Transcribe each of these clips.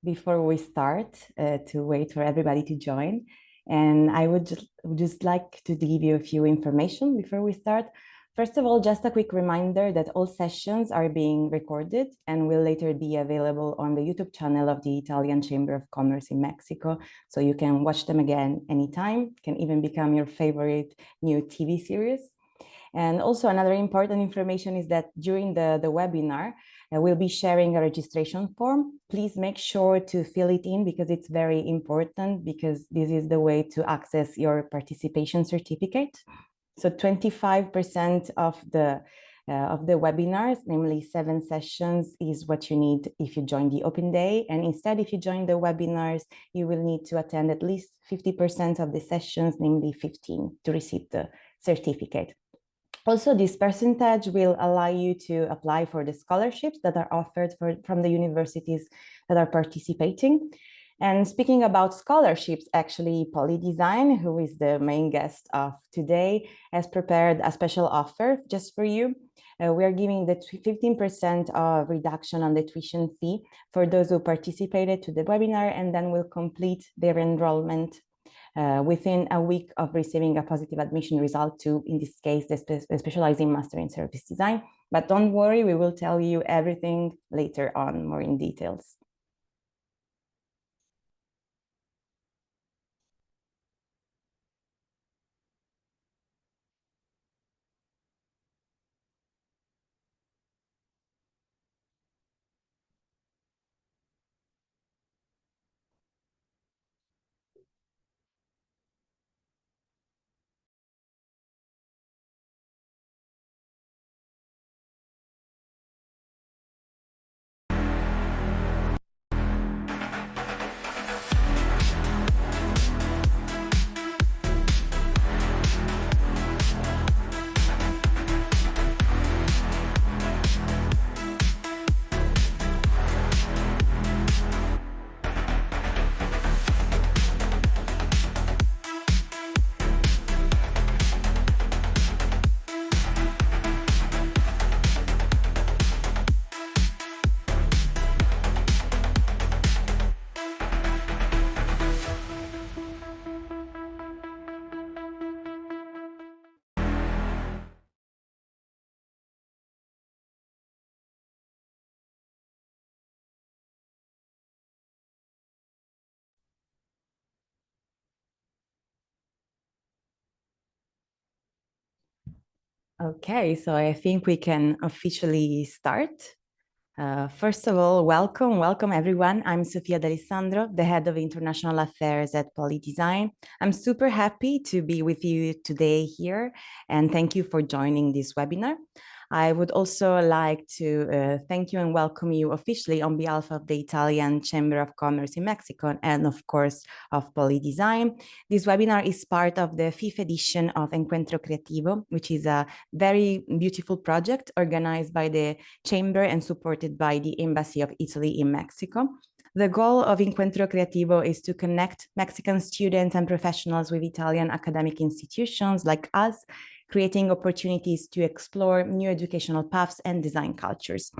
before we start to wait for everybody to join. And I would just like to give you a few information before we start. First of all, just a quick reminder that all sessions are being recorded and will later be available on the YouTube channel of the Italian Chamber of Commerce in Mexico. So you can watch them again anytime, can even become your favorite new TV series. And also another important information is that during the webinar, we'll be sharing a registration form. Please make sure to fill it in because it's very important, because this is the way to access your participation certificate. So 25% of the webinars, namely 7 sessions, is what you need if you join the open day. And instead, if you join the webinars, you will need to attend at least 50% of the sessions, namely 15, to receive the certificate. Also, this percentage will allow you to apply for the scholarships that are offered from the universities that are participating. And speaking about scholarships, actually, Poli.Design, who is the main guest of today, has prepared a special offer just for you. We are giving the 15% of reduction on the tuition fee for those who participated to the webinar and then will complete their enrollment within a week of receiving a positive admission result to, in this case, the specializing master in service design. But don't worry, we will tell you everything later on, more in details. Okay, so I think we can officially start. First of all, welcome everyone. I'm Sofia D'Alessandro, the head of international affairs at Poli.Design. I'm super happy to be with you today here, and thank you for joining this webinar. I would also like to thank you and welcome you officially on behalf of the Italian Chamber of Commerce in Mexico and of course of Poli.Design. This webinar is part of the 5th edition of Encuentro Creativo, which is a very beautiful project organized by the Chamber and supported by the Embassy of Italy in Mexico. The goal of Encuentro Creativo is to connect Mexican students and professionals with Italian academic institutions like us, creating opportunities to explore new educational paths and design cultures.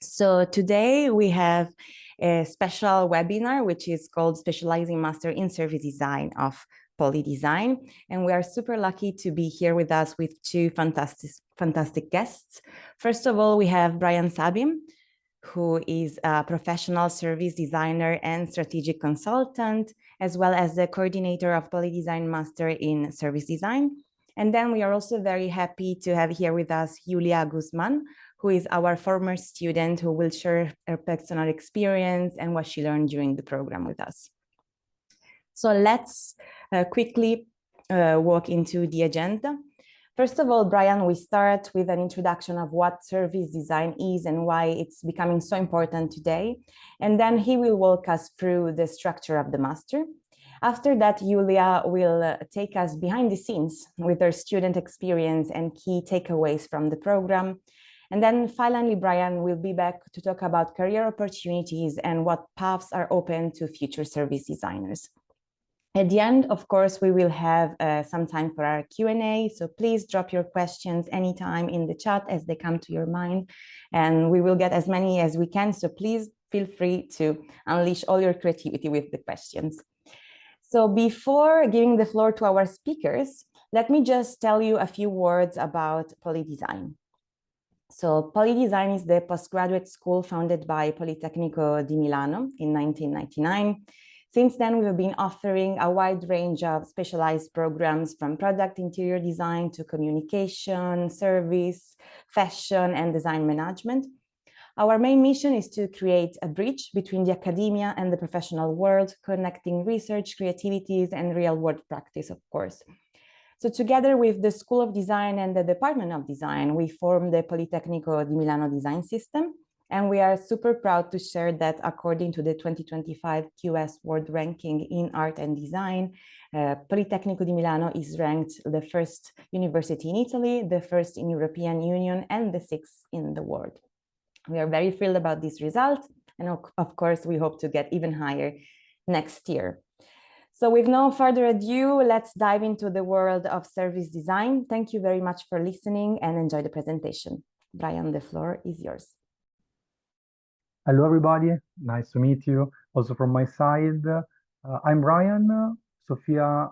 So today we have a special webinar, which is called Specializing Master in Service Design of Poli.Design. And we are super lucky to be here with us with 2 fantastic guests. First of all, we have Bryan Sabin, who is a professional service designer and strategic consultant, as well as the coordinator of Poli.Design Master in Service Design. And then we are also very happy to have here with us Julia Guzman, who is our former student who will share her personal experience and what she learned during the program with us. So let's quickly walk into the agenda. First of all, Bryan, we start with an introduction of what service design is and why it's becoming so important today. And then he will walk us through the structure of the master. After that, Julia will take us behind the scenes with her student experience and key takeaways from the program. And then finally, Bryan will be back to talk about career opportunities and what paths are open to future service designers. At the end, of course, we will have some time for our Q&A, so please drop your questions anytime in the chat as they come to your mind, and we will get as many as we can, so please feel free to unleash all your creativity with the questions. So before giving the floor to our speakers, let me just tell you a few words about Poli.Design. So Poli.Design is the postgraduate school founded by Politecnico di Milano in 1999. Since then, we've been offering a wide range of specialized programs from product interior design to communication, service, fashion, and design management. Our main mission is to create a bridge between the academia and the professional world, connecting research, creativities, and real-world practice, of course. So together with the School of Design and the Department of Design, we form the Politecnico di Milano Design System. And we are super proud to share that according to the 2025 QS World Ranking in Art and Design, Politecnico di Milano is ranked the first university in Italy, the first in European Union, and the sixth in the world. We are very thrilled about this result. And of course, we hope to get even higher next year. So with no further ado, let's dive into the world of service design. Thank you very much for listening and enjoy the presentation. Bryan, the floor is yours. Hello, everybody. Nice to meet you. Also from my side, I'm Bryan. Sophia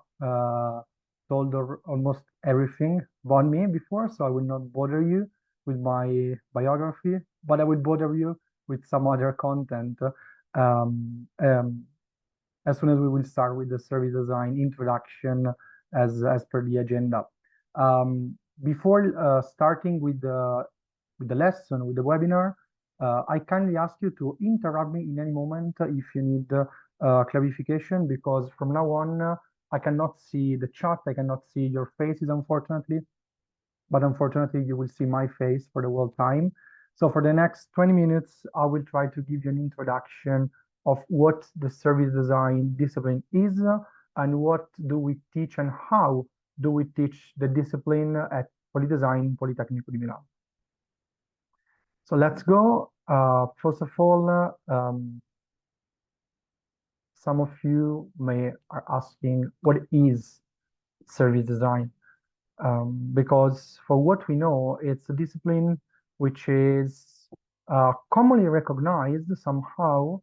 told almost everything about me before, so I will not bother you with my biography, but I will bother you with some other content as soon as we will start with the service design introduction as per the agenda. Before starting with the lesson, with the webinar, I kindly ask you to interrupt me in any moment if you need clarification, because from now on, I cannot see the chat, I cannot see your faces, unfortunately, but unfortunately, you will see my face for the whole time. So for the next 20 minutes, I will try to give you an introduction of what the service design discipline is and what do we teach and how do we teach the discipline at Poli.Design, Politecnico di Milano. So let's go. First of all, some of you are asking what is service design, because for what we know, it's a discipline which is commonly recognized somehow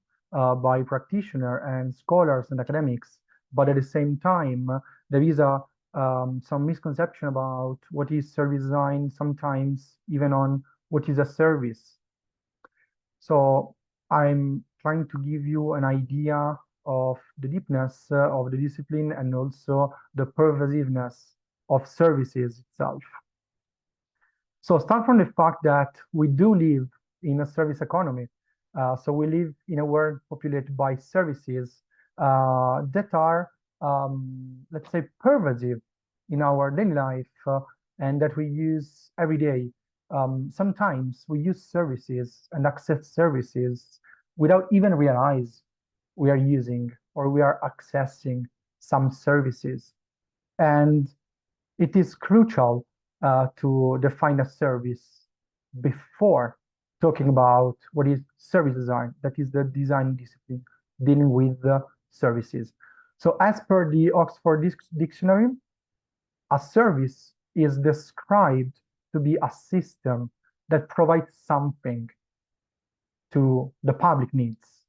by practitioners and scholars and academics, but at the same time, there is some misconception about what is service design, sometimes even on what is a service. So I'm trying to give you an idea of the deepness of the discipline and also the pervasiveness of services itself. So start from the fact that we do live in a service economy. So we live in a world populated by services that are, let's say, pervasive in our daily life and that we use every day. Sometimes we use services and access services without even realize we are using or we are accessing some services. And it is crucial to define a service before talking about what is service design, that is the design discipline dealing with the services. So as per the Oxford Dictionary, a service is described to be a system that provides something to the public needs,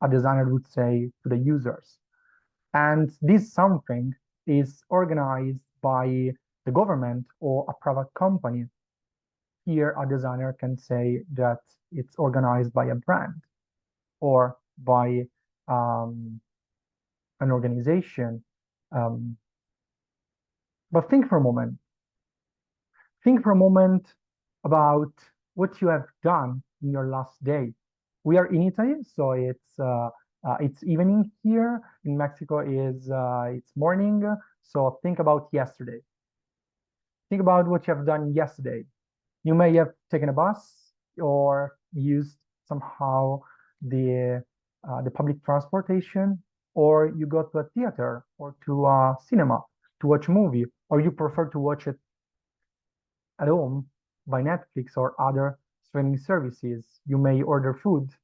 a designer would say to the users. And this something is organized by the government or a private company. Here, a designer can say that it's organized by a brand or by an organization. But think for a moment. Think for a moment about what you have done in your last day. We are in Italy, so it's evening here. In Mexico, it's morning. So think about yesterday. Think about what you have done yesterday. You may have taken a bus or used somehow the public transportation, or you go to a theater or to a cinema to watch a movie, or you prefer to watch it at home by Netflix or other streaming services. You may order food,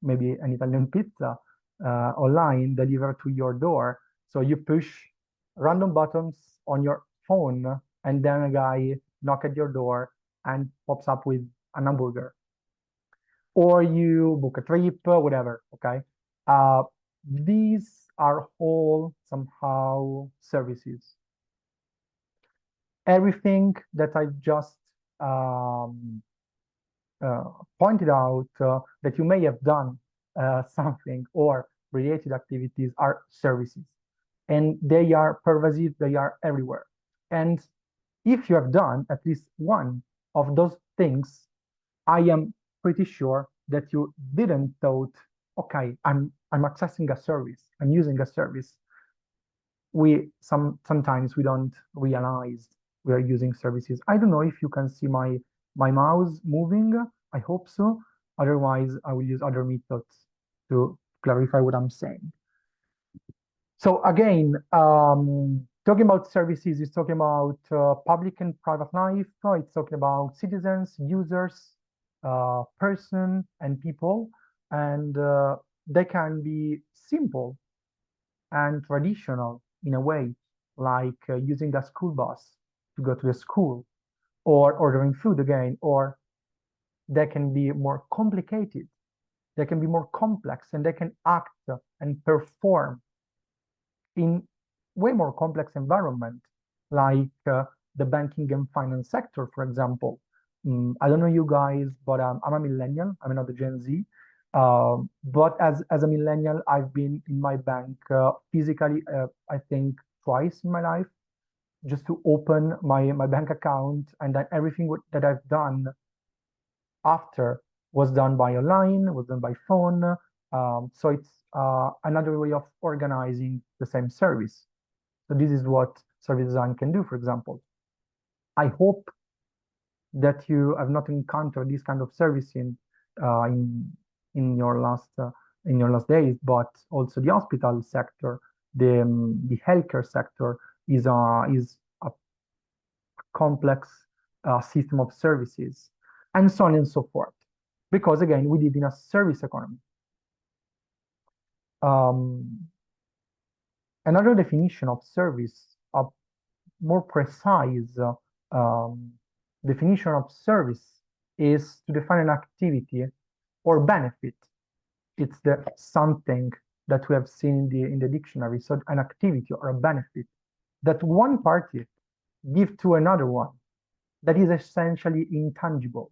maybe an Italian pizza, online delivered to your door. So you push random buttons on your phone, and then a guy knocks at your door and pops up with an hamburger. or you book a trip, whatever, okay? These are all somehow services. Everything that I just um, pointed out that you may have done something or related activities are services. And they are pervasive, they are everywhere. And if you have done at least one of those things, I am pretty sure that you didn't thought, okay, I'm accessing a service, I'm using a service. Sometimes we don't realize we are using services. I don't know if you can see my mouse moving. I hope so. Otherwise, I will use other methods to clarify what I'm saying. So again, talking about services is talking about public and private life. It's talking about citizens, users, person, and people. And they can be simple and traditional in a way, like using a school bus to go to the school, or ordering food again, or they can be more complicated, they can be more complex, and they can act and perform in way more complex environment, like the banking and finance sector, for example. I don't know you guys, but I'm a millennial. I'm not a Gen Z. But as a millennial, I've been in my bank physically, I think twice in my life, just to open my bank account, and then everything that I've done after was done by online, was done by phone. So it's another way of organizing the same service. So this is what service design can do, for example. I hope that you have not encountered this kind of service uh, in in your last days, but also the hospital sector, the healthcare sector is a complex system of services, and so on and so forth. Because again, we live in a service economy. Um, Another definition of service, a more precise definition of service, is to define an activity or benefit. It's the something that we have seen in the dictionary. So an activity or a benefit that one party give to another one that is essentially intangible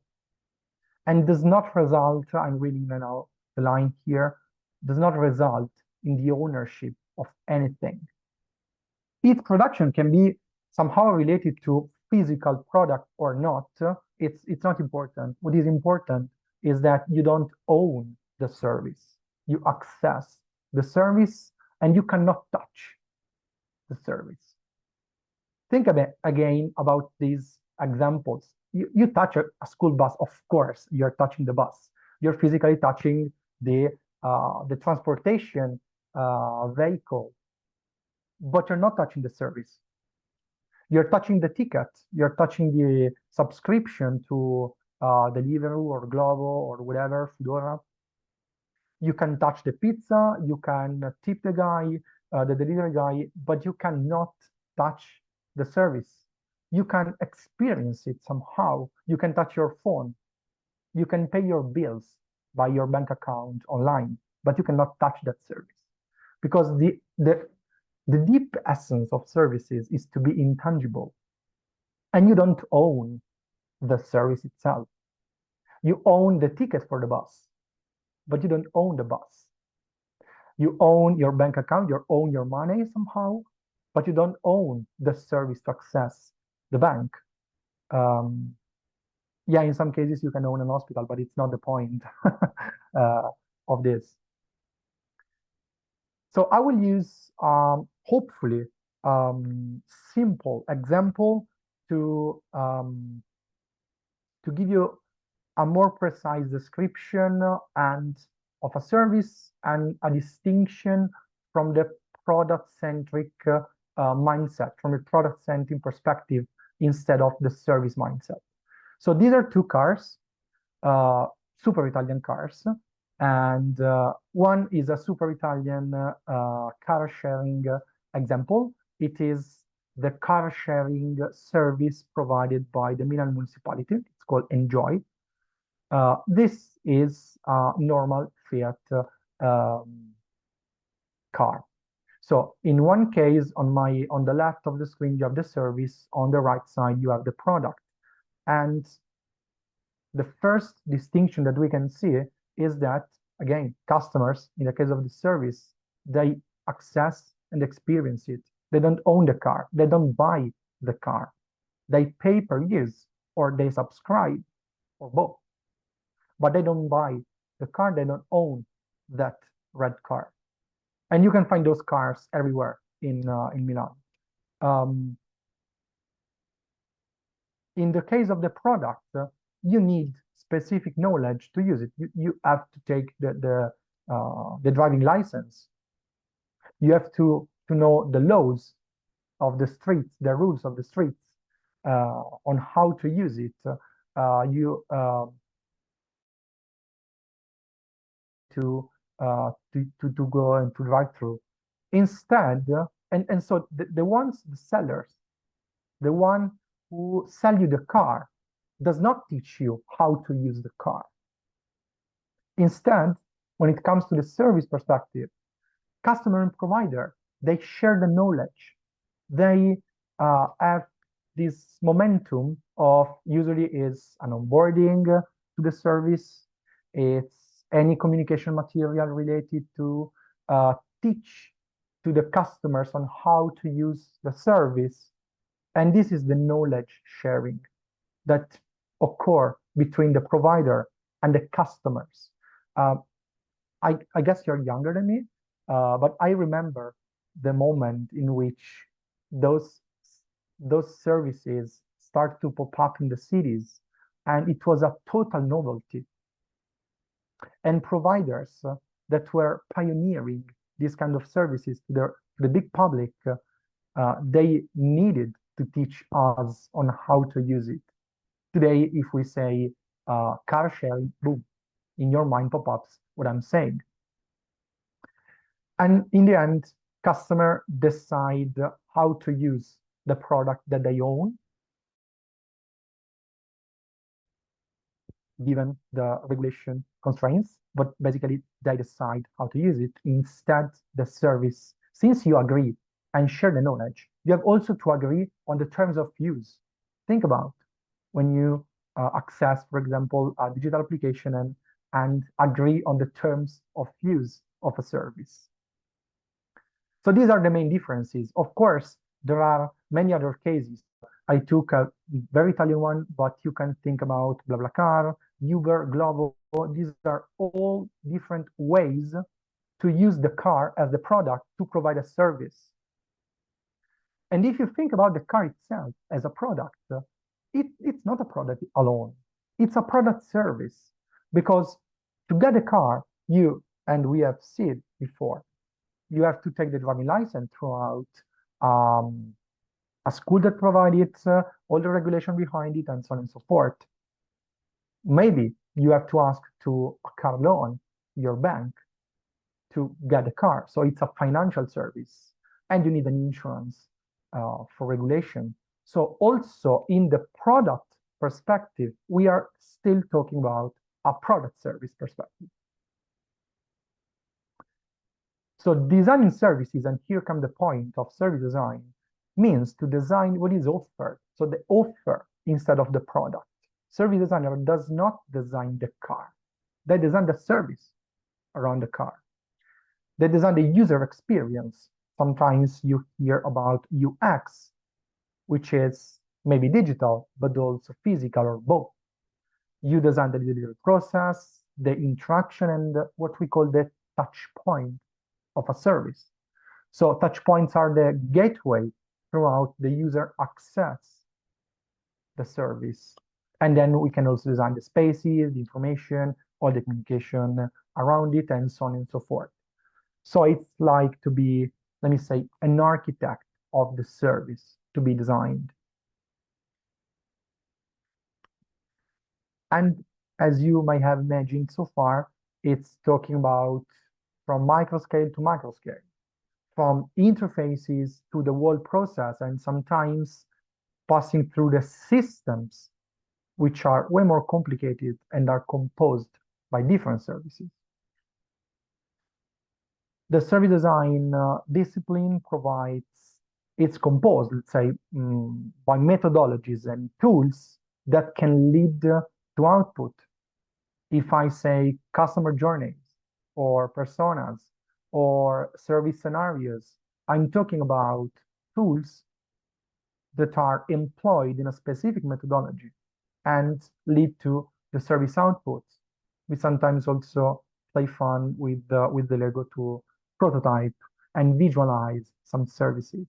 and does not result, I'm reading now the line here, does not result in the ownership of anything. Its production can be somehow related to physical product or not. It's not important. What is important is that you don't own the service. You access the service and you cannot touch the service. Think again about these examples. You touch a school bus, of course, you're touching the bus. You're physically touching the transportation vehicle, but you're not touching the service. You're touching the ticket, you're touching the subscription to Deliveroo or Glovo or whatever, Foodora. You can touch the pizza, you can tip the guy, the delivery guy, but you cannot touch the service. You can experience it somehow. You can touch your phone. You can pay your bills by your bank account online, but you cannot touch that service because the deep essence of services is to be intangible, and you don't own the service itself. You own the ticket for the bus, but you don't own the bus. You own your bank account, you own your money somehow, but you don't own the service to access the bank. Yeah, in some cases you can own an hospital, but it's not the point of this. So I will use hopefully simple example to give you a more precise description and of a service and a distinction from the product-centric mindset, from a product-centric perspective instead of the service mindset. So these are two cars, super Italian cars, and one is a super Italian car sharing example. It is the car sharing service provided by the Milan municipality. It's called Enjoy. This is a normal Fiat car. So in one case, on the left of the screen, you have the service. On the right side, you have the product. And the first distinction that we can see is that, again, customers, in the case of the service, they access and experience it. They don't own the car. They don't buy the car. They pay per use or they subscribe or both. But they don't buy the car. They don't own that red car. And you can find those cars everywhere in Milan. In the case of the product, you need specific knowledge to use it. You have to take the driving license. You have to know the laws of the streets, the rules of the streets, on how to use it. You to go and to drive through. Instead, and so the sellers, the one who sell you the car does not teach you how to use the car. Instead, when it comes to the service perspective, customer and provider, they share the knowledge. They have this momentum of usually is an onboarding to the service. It's any communication material related to teach to the customers on how to use the service. And this is the knowledge sharing that occur between the provider and the customers. I guess you're younger than me, but I remember the moment in which those services start to pop up in the cities, and it was a total novelty. And providers that were pioneering these kind of services to the big public, they needed to teach us on how to use it. Today, if we say car sharing, boom, in your mind pop-ups what I'm saying. And in the end, customer decide how to use the product that they own, given the regulation constraints, but basically they decide how to use it. Instead, the service, since you agree and share the knowledge, you have also to agree on the terms of use. Think about when you access, for example, a digital application and agree on the terms of use of a service. So these are the main differences. Of course, there are many other cases. I took a very Italian one, but you can think about BlaBlaCar, Uber, Glovo. These are all different ways to use the car as the product to provide a service. And if you think about the car itself as a product, it's not a product alone. It's a product service, because to get a car, and we have seen it before, you have to take the driving license throughout a school that provides it, all the regulation behind it, and so on and so forth. Maybe you have to ask to a car loan, your bank, to get a car. So it's a financial service, and you need an insurance for regulation. So also in the product perspective, we are still talking about a product service perspective. So designing services, and here comes the point of service design, means to design what is offered. So the offer instead of the product. Service designer does not design the car. They design the service around the car. They design the user experience. Sometimes you hear about UX, which is maybe digital, but also physical or both. You design the delivery process, the interaction, and what we call the touch point of a service. So touch points are the gateway throughout the user access the service. And then we can also design the spaces, the information, all the communication around it, and so on and so forth. So it's like to be, let me say, an architect of the service to be designed. And as you might have imagined so far, it's talking about from micro scale to macro scale, from interfaces to the whole process, and sometimes passing through the systems which are way more complicated and are composed by different services. The service design discipline provides, it's composed, let's say, by methodologies and tools that can lead to output. If I say customer journeys or personas or service scenarios, I'm talking about tools that are employed in a specific methodology and lead to the service outputs. We sometimes also play fun with the Lego to prototype and visualize some services.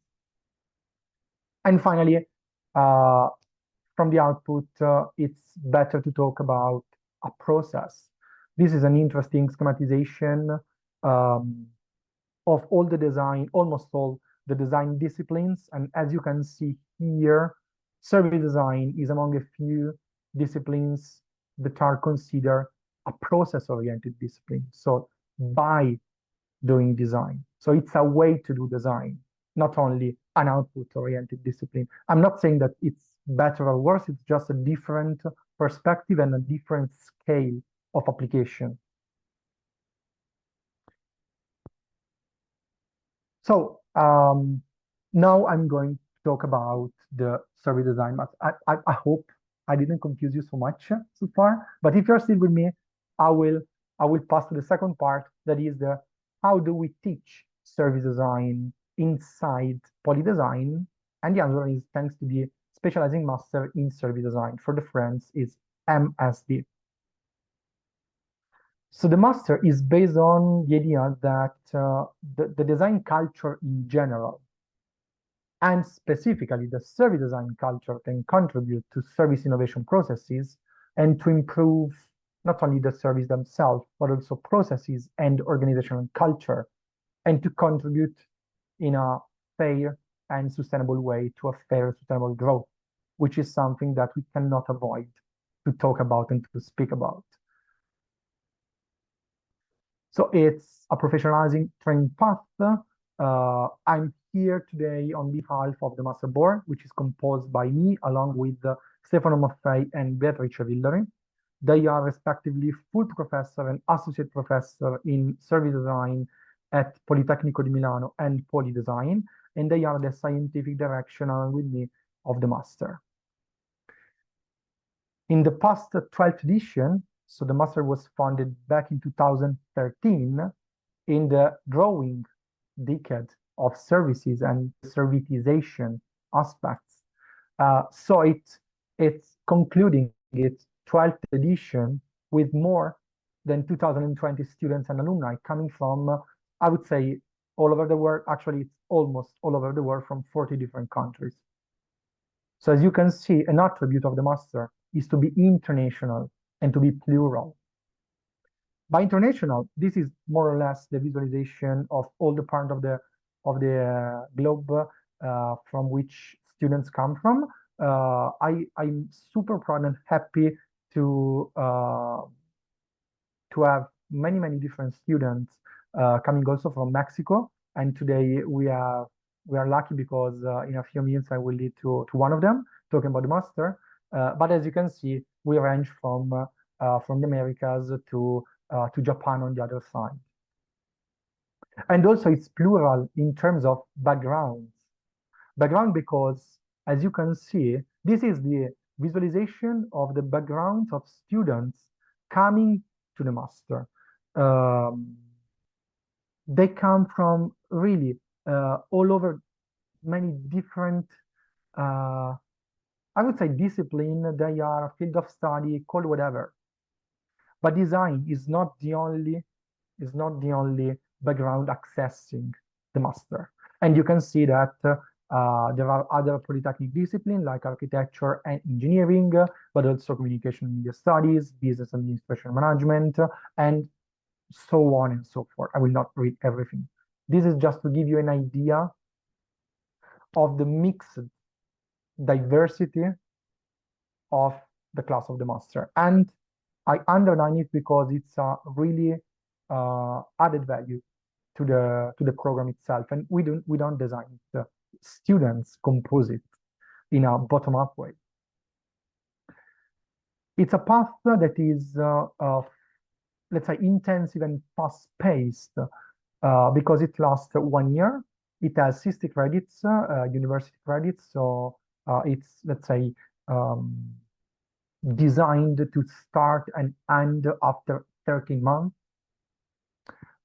And finally, from the output, it's better to talk about a process. This is an interesting schematization of all the design, almost all the design disciplines. And as you can see here, service design is among a few disciplines that are considered a process-oriented discipline. So by doing design. So it's a way to do design, not only an output-oriented discipline. I'm not saying that it's better or worse, it's just a different perspective and a different scale of application. So now I'm going to talk about the service design, but I hope I didn't confuse you so much so far. But if you're still with me, I will pass to the second part, that is the how do we teach service design inside Poli.Design? And the answer is thanks to the specializing master in service design. For the friends, is MSD. So the master is based on the idea that the design culture in general, and specifically the service design culture, can contribute to service innovation processes and to improve not only the service themselves, but also processes and organizational culture, and to contribute in a fair and sustainable way to a fair, sustainable growth, which is something that we cannot avoid to talk about and to speak about. So it's a professionalizing training path. I'm here today on behalf of the Master Board, which is composed by me, along with Stefano Maffei and Beatrice Villari. They are respectively full professor and associate professor in service design at Politecnico di Milano and Poli.Design, and they are the scientific direction, along with me, of the Master. In the past 12th edition, so the Master was founded back in 2013, in the growing decade of services and servitization aspects. So it's concluding its 12th edition with more than 2020 students and alumni coming from, I would say, all over the world. Actually, it's almost all over the world, from 40 different countries. So as you can see, an attribute of the Master is to be international and to be plural. By international, this is more or less the visualization of all the part of the globe from which students come from. I'm super proud and happy to have many different students coming also from Mexico. And today we are lucky because in a few minutes I will lead to one of them talking about the Master. But as you can see, we range from the Americas to Japan on the other side. And also it's plural in terms of backgrounds. Background because, as you can see, this is the visualization of the backgrounds of students coming to the Master. They come from really all over many different, I would say, discipline. They are field of study, call whatever. But design is not the only background accessing the Master. And you can see that there are other polytechnic disciplines like architecture and engineering, but also communication and media studies, business administration management, and so on and so forth. I will not read everything. This is just to give you an idea of the mixed diversity of the class of the Master. And I underline it because it's a really added value to the program itself, and we don't design it. The students compose it in a bottom-up way. It's a path that is, let's say, intensive and fast-paced because it lasts 1 year. It has 60 credits, university credits, so it's, let's say, designed to start and end after 13 months.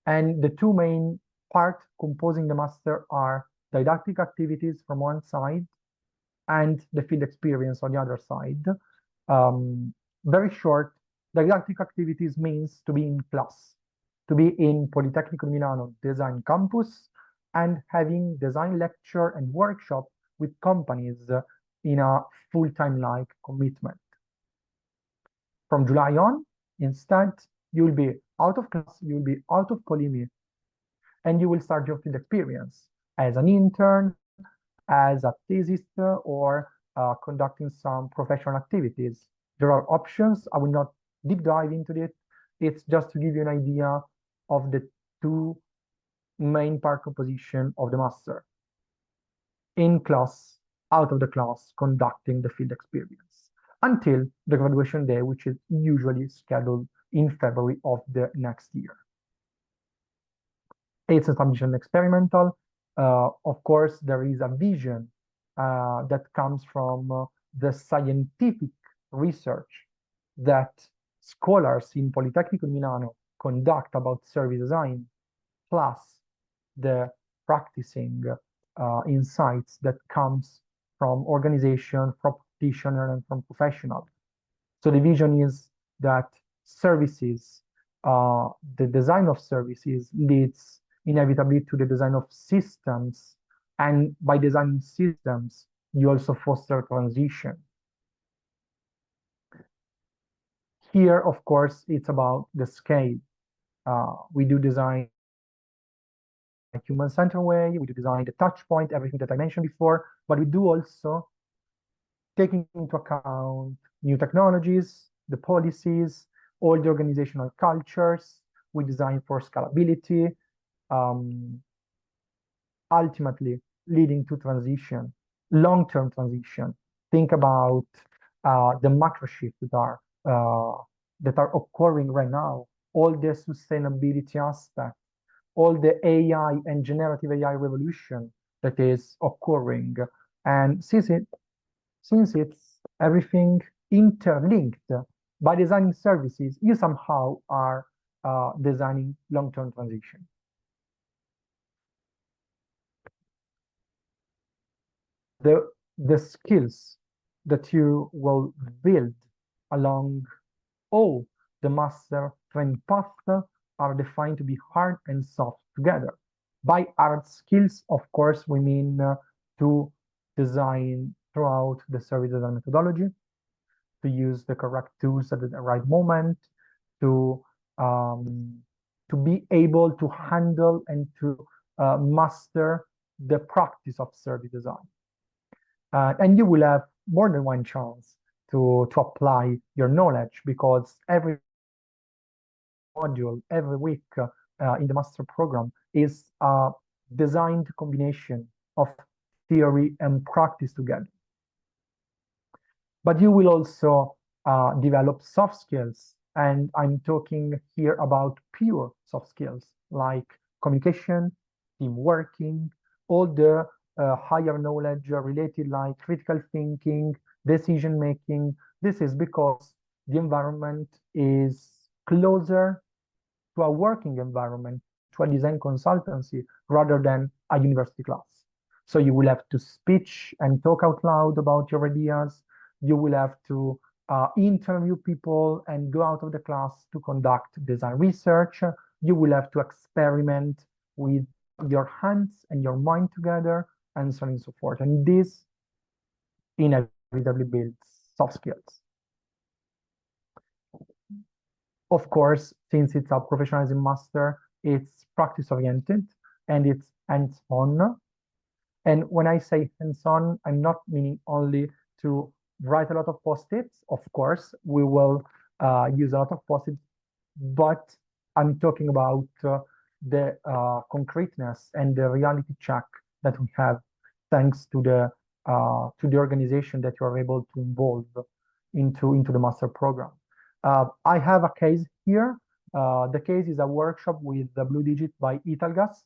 And the two main parts composing the master are didactic activities from one side and the field experience on the other side. Very short, didactic activities means to be in class, to be in Politecnico di Milano design campus and having design lecture and workshop with companies in a full-time like commitment. From July on, instead, you will be out of class, you will be out of Polimi, and you will start your field experience as an intern, as a thesis, or conducting some professional activities. There are options. I will not deep dive into it. It's just to give you an idea of the two main part composition of the master. In class, out of the class, conducting the field experience until the graduation day, which is usually scheduled in February of the next year. It's a submission experimental. Of course, there is a vision that comes from the scientific research that scholars in Politecnico di Milano conduct about service design, plus the practicing insights that comes from organization, from practitioner, and from professional. So the vision is that services, the design of services leads inevitably to the design of systems. And by designing systems, you also foster transition. Here, of course, it's about the scale. We do design a human-centered way, we do design the touch point, everything that I mentioned before, but we do also taking into account new technologies, the policies, all the organizational cultures. We design for scalability, ultimately leading to transition, long-term transition. Think about the macro shifts that are occurring right now, all the sustainability aspect, all the AI and generative AI revolution that is occurring. And since it's everything interlinked, by designing services, you somehow are designing long-term transition. The skills that you will build along all the master training path are defined to be hard and soft together. By hard skills, of course, we mean to design throughout the service design methodology, to use the correct tools at the right moment, to be able to handle and to master the practice of service design. And you will have more than one chance to apply your knowledge, because every module, every week in the master program is a designed combination of theory and practice together. But you will also develop soft skills, and I'm talking here about pure soft skills like communication, team working, all the higher knowledge related like critical thinking, decision making. This is because the environment is closer to a working environment, to a design consultancy, rather than a university class. So you will have to speak and talk out loud about your ideas. You will have to interview people and go out of the class to conduct design research. You will have to experiment with your hands and your mind together, and so on and so forth. And this inevitably builds soft skills. Of course, since it's a professionalism master, it's practice-oriented and it's hands-on. And when I say hands-on, I'm not meaning only to write a lot of post-its. Of course, we will use a lot of post-its, but I'm talking about the concreteness and the reality check that we have thanks to the organization that you are able to involve. into the master program. I have a case here. The case is a workshop with the Blue Digit by Italgas.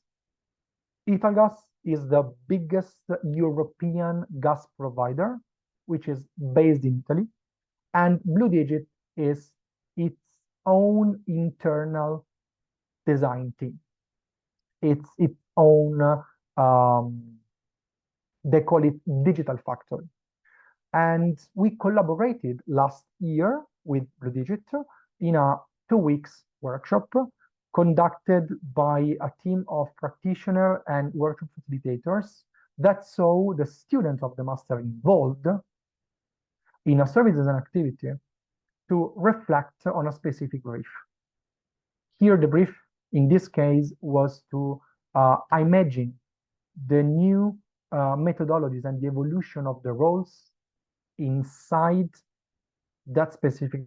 Italgas is the biggest European gas provider, which is based in Italy. And Blue Digit is its own internal design team. It's its own, they call it digital factory. And we collaborated last year with Blue Digit in a 2 weeks workshop conducted by a team of practitioners and workshop facilitators that saw the students of the master involved in a service design activity to reflect on a specific brief. Here, the brief in this case was to imagine the new methodologies and the evolution of the roles inside that specific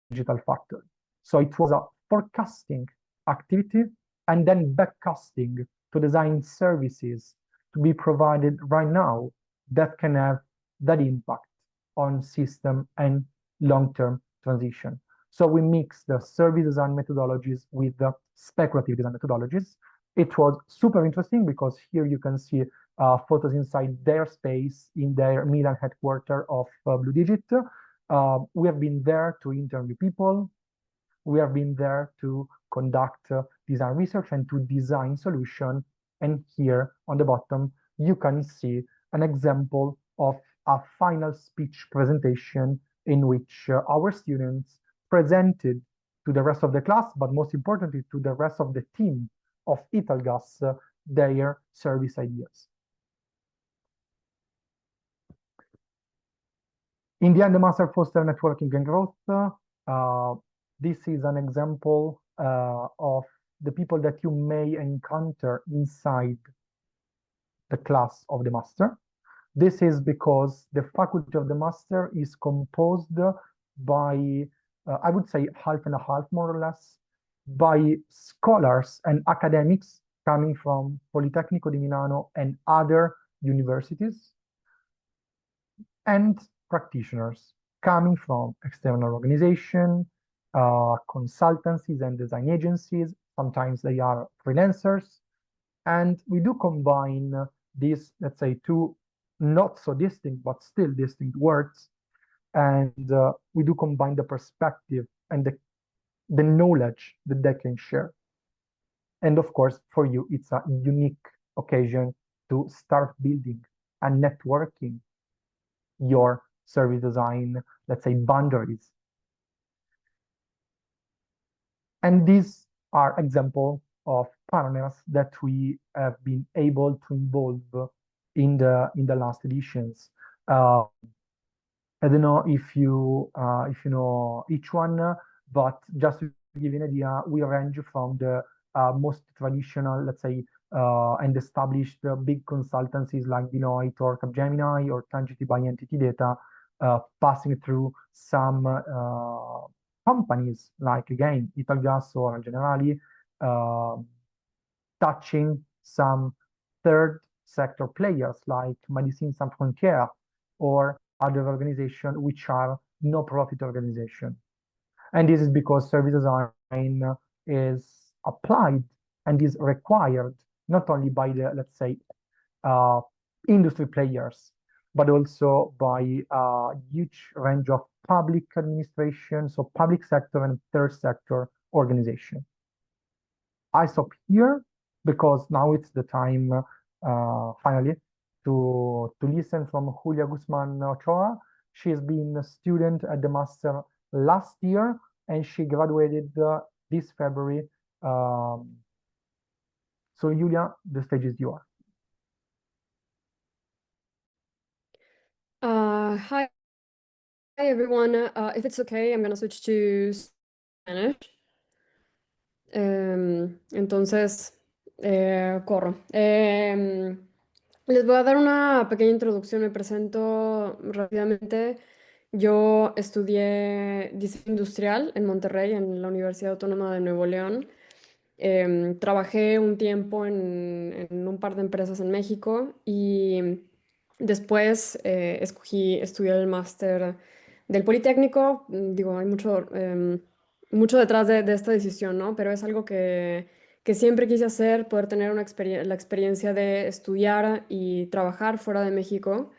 digital factor. So it was a forecasting activity and then backcasting to design services to be provided right now that can have that impact on system and long-term transition. So we mix the service design methodologies with the speculative design methodologies. It was super interesting because here you can see photos inside their space in their Milan headquarters of Blue Digit. We have been there to interview people. We have been there to conduct design research and to design solution. And here on the bottom, you can see an example of a final speech presentation in which our students presented to the rest of the class, but most importantly to the rest of the team of Italgas, their service ideas. In the end, the master foster networking and growth. This is an example of the people that you may encounter inside the class of the master. This is because the faculty of the master is composed by, I would say, half and a half, more or less, by scholars and academics coming from Politecnico di Milano and other universities, and practitioners coming from external organizations, consultancies and design agencies. Sometimes they are freelancers. And we do combine these, let's say, two not so distinct, but still distinct words. And we do combine the perspective and the knowledge that they can share. And of course, for you, it's a unique occasion to start building and networking your service design, let's say, boundaries. And these are examples of partners that we have been able to involve in the last editions. I don't know if you know each one, but just to give you an idea, we range from the most traditional, let's say, and established big consultancies like Deloitte or Capgemini or Tangity by Entity Data, passing through some companies like, again, Italgas or Generali, touching some third sector players like Médecins Sans Frontières or other organizations which are no-profit organizations. And this is because service design is applied and is required not only by the, let's say, industry players, but also by a huge range of public administration, so public sector and third sector organization. I stop here because now it's the time, finally, to listen from Julia Guzman Ochoa. She's been a student at the master last year and she graduated this February. So Julia, the stage is yours. Hi everyone. If it's okay, I'm gonna switch to Spanish. Entonces, corro. Les voy a dar una pequeña introducción, me presento rápidamente. Yo estudié diseño industrial en Monterrey, en la Universidad Autónoma de Nuevo León. Trabajé un tiempo en un par de empresas en México y Después escogí estudiar el máster del Politécnico. Digo, hay mucho detrás de esta decisión, ¿no? Pero es algo que siempre quise hacer, poder tener la experiencia de estudiar y trabajar fuera de México.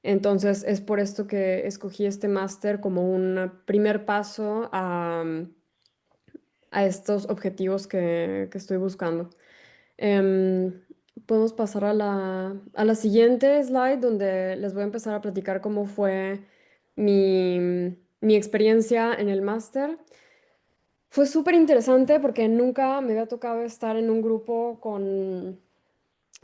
Entonces es por esto que escogí este máster como un primer paso a estos objetivos que estoy buscando. Em, Podemos pasar a la siguiente slide donde les voy a empezar a platicar cómo fue mi experiencia en el máster. Fue súper interesante porque nunca me había tocado estar en un grupo con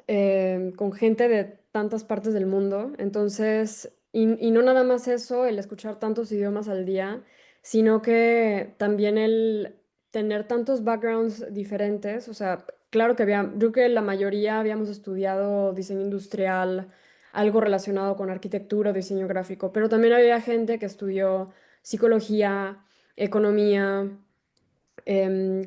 gente de tantas partes del mundo. Entonces, y no nada más eso, el escuchar tantos idiomas al día, sino que también el tener tantos backgrounds diferentes. O sea, claro que creo que la mayoría habíamos estudiado diseño industrial, algo relacionado con arquitectura o diseño gráfico, pero también había gente que estudió psicología, economía,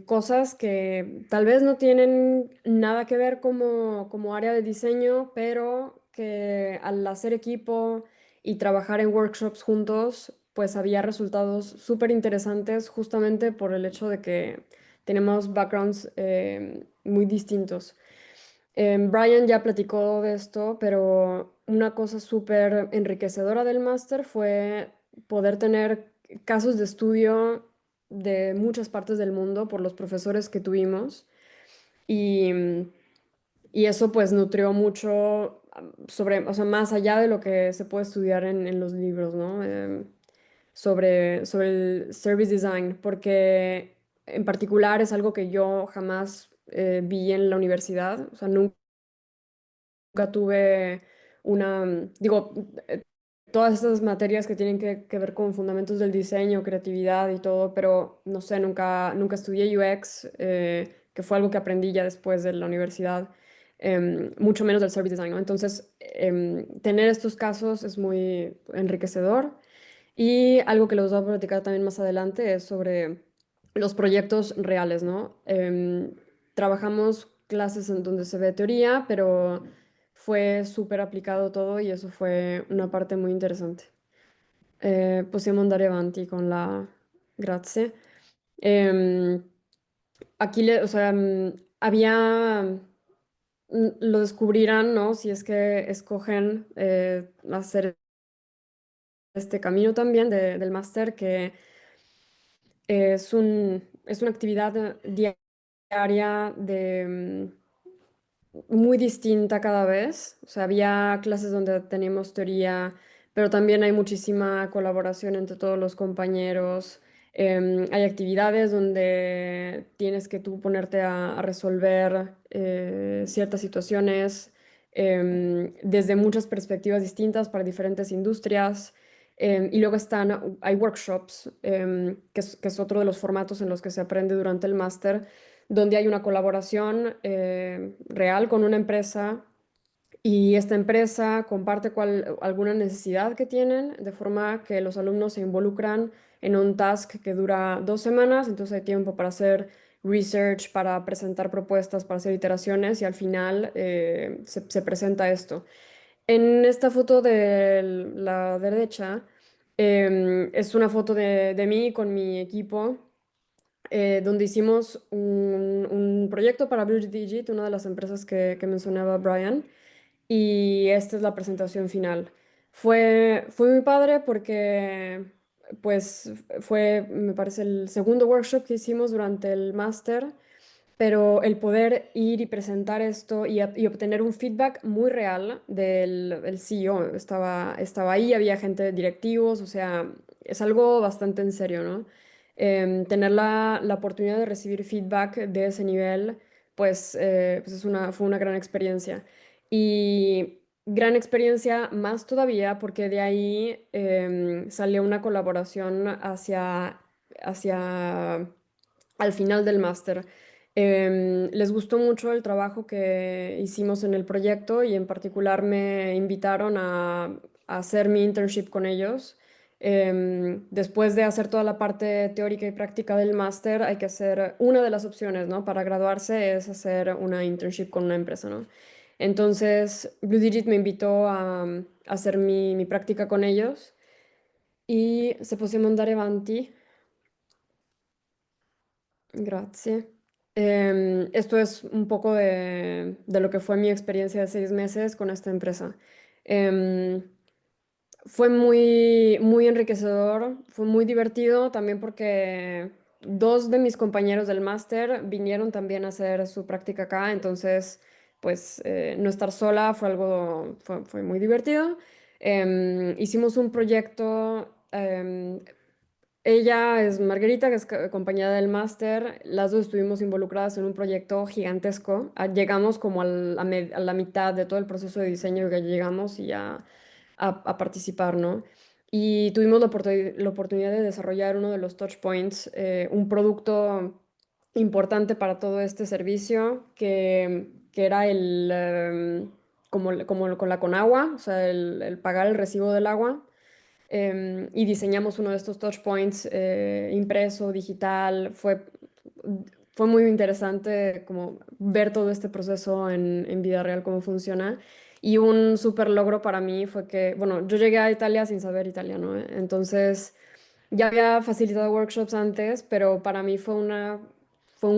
cosas que tal vez no tienen nada que ver como área de diseño, pero que al hacer equipo y trabajar en workshops juntos, pues había resultados súper interesantes justamente por el hecho de que tenemos backgrounds muy distintos. Bryan ya platicó de esto, pero una cosa súper enriquecedora del máster fue poder tener casos de estudio de muchas partes del mundo por los profesores que tuvimos y, y eso pues nutrió mucho o sea, más allá de lo que se puede estudiar en los libros, ¿no? Sobre el service design, porque en particular es algo que yo jamás vi en la universidad. O sea, nunca tuve digo, todas estas materias que tienen que ver con fundamentos del diseño, creatividad y todo, pero no sé, nunca estudié UX, que fue algo que aprendí ya después de la universidad, mucho menos del service design, ¿no? Entonces, tener estos casos es muy enriquecedor. Y algo que les voy a platicar también más adelante es sobre los proyectos reales, ¿no? Trabajamos clases en donde se ve teoría, pero fue súper aplicado todo y eso fue una parte muy interessante. Possiamo andare avanti con la... Grazie. Em, o sea, lo descubrirán, ¿no? Si es que escogen hacer este camino también del máster, que es una actividad diaria muy distinta cada vez. O sea, había clases donde teníamos teoría, pero también hay muchísima colaboración entre todos los compañeros. Hay actividades donde tienes que tú ponerte a resolver ciertas situaciones desde muchas perspectivas distintas para diferentes industrias. Y luego hay workshops, que es otro de los formatos en los que se aprende durante el máster, donde hay una colaboración real con una empresa y esta empresa comparte alguna necesidad que tienen, de forma que los alumnos se involucran en un task que dura 2 semanas. Entonces hay tiempo para hacer research, para presentar propuestas, para hacer iteraciones y al final se presenta esto. En esta foto de la derecha es una foto de mí con mi equipo, donde hicimos un proyecto para Blue Digit, una de las empresas que mencionaba Brian, y esta es la presentación final. Fue muy padre porque pues fue, me parece, el segundo workshop que hicimos durante el máster, pero el poder ir y presentar esto y obtener un feedback muy real del CEO. Estaba ahí, había gente, directivos, o sea, es algo bastante en serio, ¿no? Tener la oportunidad de recibir feedback de ese nivel, pues fue una gran experiencia. Y gran experiencia más todavía porque de ahí salió una colaboración hacia al final del máster. Les gustó mucho el trabajo que hicimos en el proyecto y en particular me invitaron a hacer mi internship con ellos. Después de hacer toda la parte teórica y práctica del máster, hay que hacer una de las opciones, ¿no? Para graduarse es hacer una internship con una empresa, ¿no? Entonces, Blue Digit me invitó a hacer mi práctica con ellos y se possiamo andare avanti. Grazie. Esto es un poco de lo que fue mi experiencia de 6 meses con esta empresa. Em, Fue muy enriquecedor, fue muy divertido también porque dos de mis compañeros del máster vinieron también a hacer su práctica acá, entonces pues no estar sola fue fue muy divertido. Hicimos un proyecto, ella es Margarita, que es compañera del máster. Las dos estuvimos involucradas en un proyecto gigantesco. Llegamos como a la mitad de todo el proceso de diseño que llegamos y ya a participar, ¿no? Y tuvimos la oportunidad de desarrollar uno de los touch points, un producto importante para todo este servicio, que era como con agua, o sea, el pagar el recibo del agua. Y diseñamos uno de estos touch points impreso, digital. Fue muy interesante como ver todo este proceso en vida real, cómo funciona. Y un súper logro para mí fue que, bueno, yo llegué a Italia sin saber italiano, ¿eh? Entonces ya había facilitado workshops antes, pero para mí fue un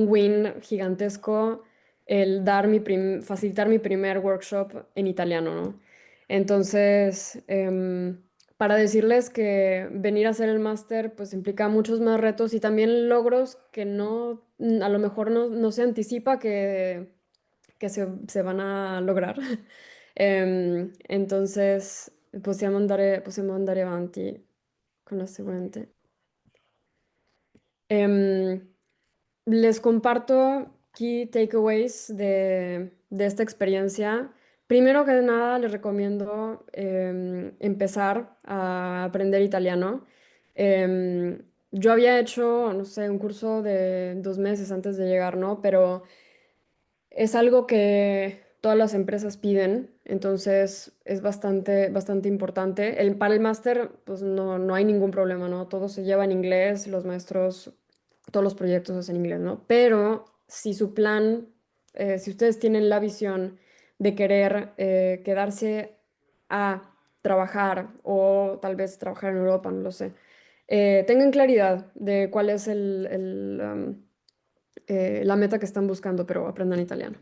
win gigantesco el facilitar mi primer workshop en italiano, ¿no? Entonces, para decirles que venir a hacer el máster pues implica muchos más retos y también logros que a lo mejor no se anticipa que se van a lograr. Entonces, possiamo andare avanti con la siguiente. Em, Les comparto key takeaways de esta experiencia. Primero que nada, les recomiendo empezar a aprender italiano. Yo había hecho, no sé, un curso de 2 meses antes de llegar, ¿no? Pero es algo que todas las empresas piden, entonces es bastante importante. Para el máster, pues no hay ningún problema, ¿no? Todo se lleva en inglés, los maestros, todos los proyectos es en inglés, ¿no? Pero si su plan, si ustedes tienen la visión de querer quedarse a trabajar o tal vez trabajar en Europa, no lo sé, tengan claridad de cuál es la meta que están buscando, pero aprendan italiano.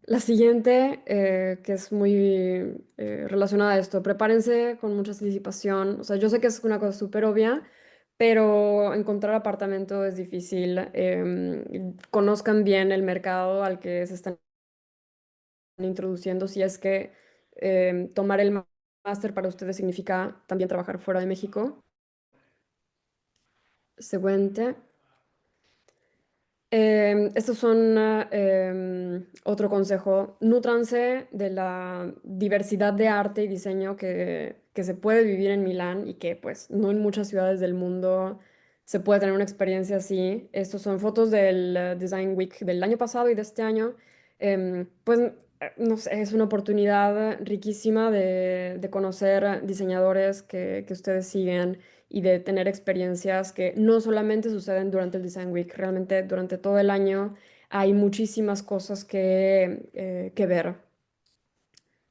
La siguiente, que es muy relacionada a esto, prepárense con mucha anticipación. O sea, yo sé que es una cosa súper obvia, pero encontrar apartamento es difícil. Conozcan bien el mercado al que se están introduciendo, si es que tomar el máster para ustedes significa también trabajar fuera de México. Siguiente. Estos son otro consejo. Nútranse de la diversidad de arte y diseño que se puede vivir en Milán y que pues no en muchas ciudades del mundo se puede tener una experiencia así. Estos son fotos del Design Week del año pasado y de este año. Pues no sé, es una oportunidad riquísima de conocer diseñadores que ustedes siguen y de tener experiencias que no solamente suceden durante el Design Week, realmente durante todo el año hay muchísimas cosas que ver.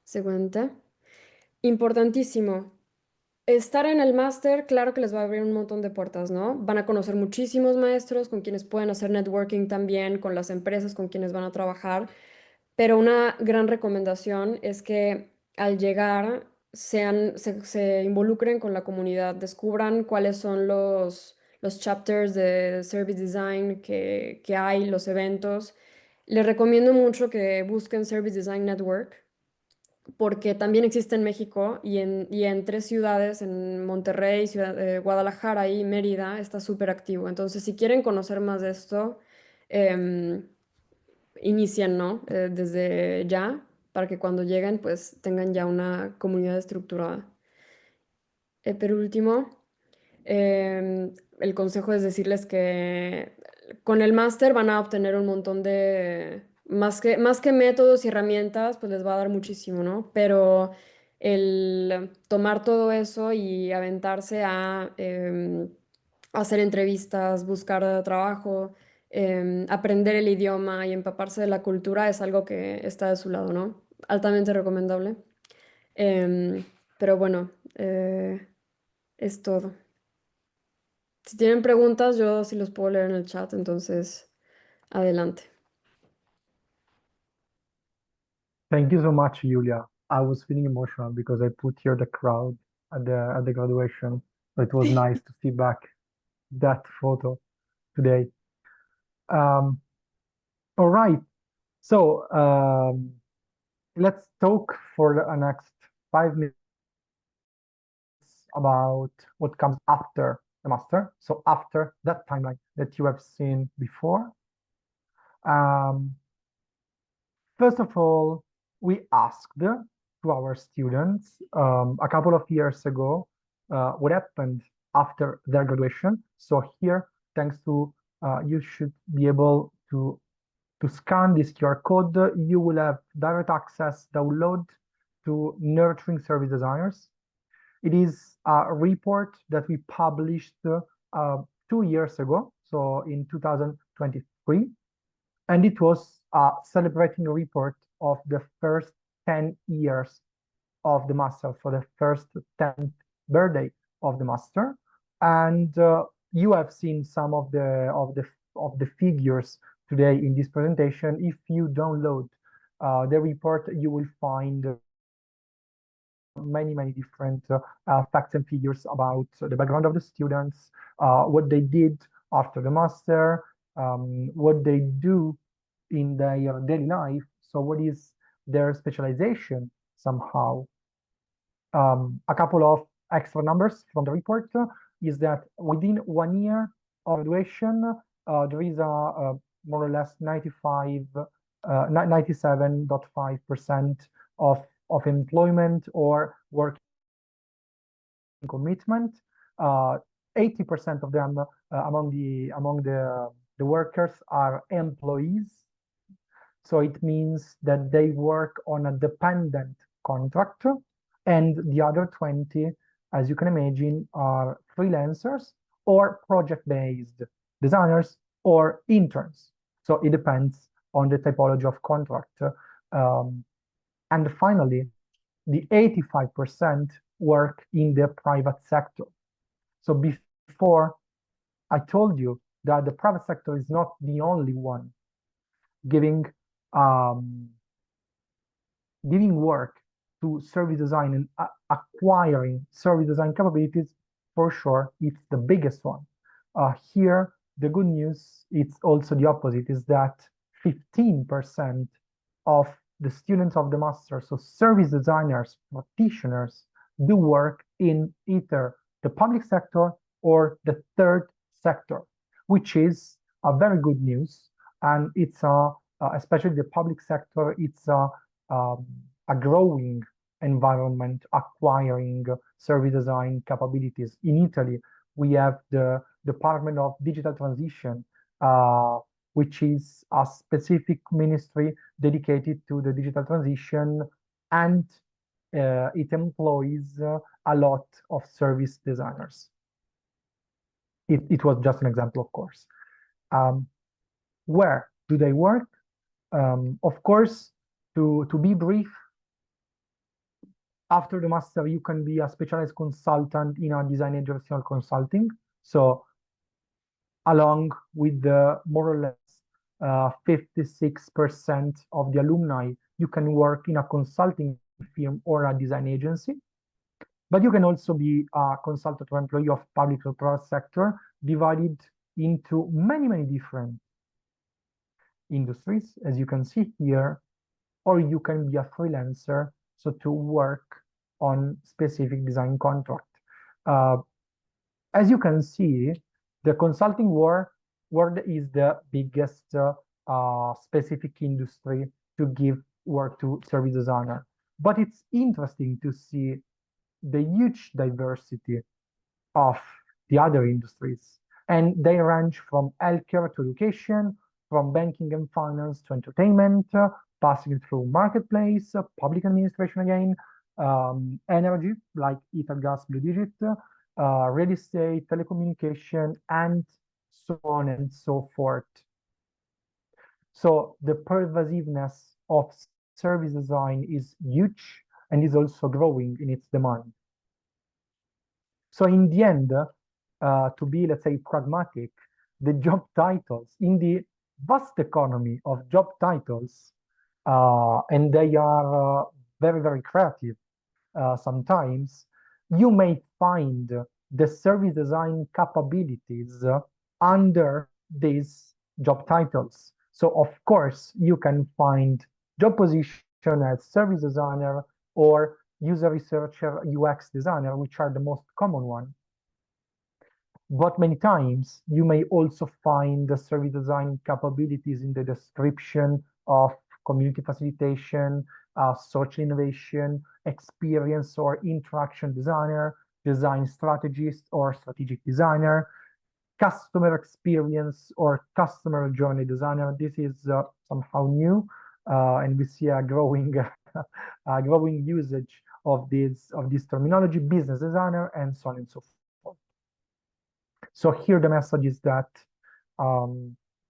Siguiente. Importantísimo. Estar en el máster, claro que les va a abrir un montón de puertas, ¿no? Van a conocer muchísimos maestros con quienes pueden hacer networking también, con las empresas con quienes van a trabajar. Pero una gran recomendación es que al llegar se involucren con la comunidad, descubran cuáles son los chapters de Service Design que hay, los eventos. Les recomiendo mucho que busquen Service Design Network porque también existe en México y en 3 ciudades, en Monterrey, Guadalajara y Mérida, está súper activo. Entonces, si quieren conocer más de esto, em, inicien, ¿no? Desde ya, para que cuando lleguen, pues tengan ya una comunidad estructurada. Por último, el consejo es decirles que con el máster van a obtener un montón más que métodos y herramientas, pues les va a dar muchísimo, ¿no? Pero el tomar todo eso y aventarse a hacer entrevistas, buscar trabajo, aprender el idioma y empaparse de la cultura es algo que está de su lado, ¿no? altamente recomendable. Pero bueno, es todo. Si tienen preguntas, yo sí los puedo leer en el chat, entonces adelante. Thank you so much, Julia. I was feeling emotional because I put here the crowd at the graduation. So it was nice to see back that photo today. All right. So let's talk for the next 5 minutes about what comes after the master. So after that timeline that you have seen before. First of all, we asked to our students a couple of years ago what happened after their graduation. So here, thanks to you should be able to scan this QR code. You will have direct access download to Nurturing Service Designers. It is a report that we published 2 years ago, so in 2023. And it was celebrating a report of the first 10 years of the master, for the first 10th birthday of the master. And you have seen some of the figures today in this presentation. If you download the report, you will find many different facts and figures about the background of the students, what they did after the master, what they do in their daily life. So what is their specialization somehow? A couple of extra numbers from the report is that within 1 year of graduation, there is a more or less 97.5% of employment or work commitment. 80% of them among the workers are employees. So it means that they work on a dependent contract, and the other 20, as you can imagine, are freelancers or project-based designers or interns. So it depends on the typology of contract. And finally, the 85% work in the private sector. So before, I told you that the private sector is not the only one giving work to service design and acquiring service design capabilities. For sure, it's the biggest one. Here, the good news, it's also the opposite, is that 15% of the students of the master, so service designers, practitioners, do work in either the public sector or the third sector, which is a very good news. And it's especially the public sector, it's a growing environment acquiring service design capabilities. In Italy, we have the Department of Digital Transition, which is a specific ministry dedicated to the digital transition, and it employs a lot of service designers. It was just an example, of course. Where do they work? Of course, to be brief, after the master, you can be a specialized consultant in a design agency consulting. So along with the more or less 56% of the alumni, you can work in a consulting firm or a design agency. But you can also be a consultant or employee of public or private sector, divided into many different industries, as you can see here, or you can be a freelancer, so to work on specific design contract. As you can see, the consulting world is the biggest specific industry to give work to service designer. But it's interesting to see the huge diversity of the other industries. And they range from healthcare to education, from banking and finance to entertainment, passing through marketplace, public administration again, energy like Italgas, Blue Digit, real estate, telecommunication, and so on and so forth. So the pervasiveness of service design is huge and is also growing in its demand. So in the end, to be, let's say, pragmatic, the job titles in the vast economy of job titles, and they are very, very creative sometimes, you may find the service design capabilities under these job titles. So of course, you can find job position as service designer or user researcher, UX designer, which are the most common one. But many times you may also find the service design capabilities in the description of community facilitation, social innovation, experience or interaction designer, design strategist or strategic designer, customer experience or customer journey designer. This is somehow new, and we see a growing, a growing usage of this terminology, business designer, and so on and so forth. So here the message is that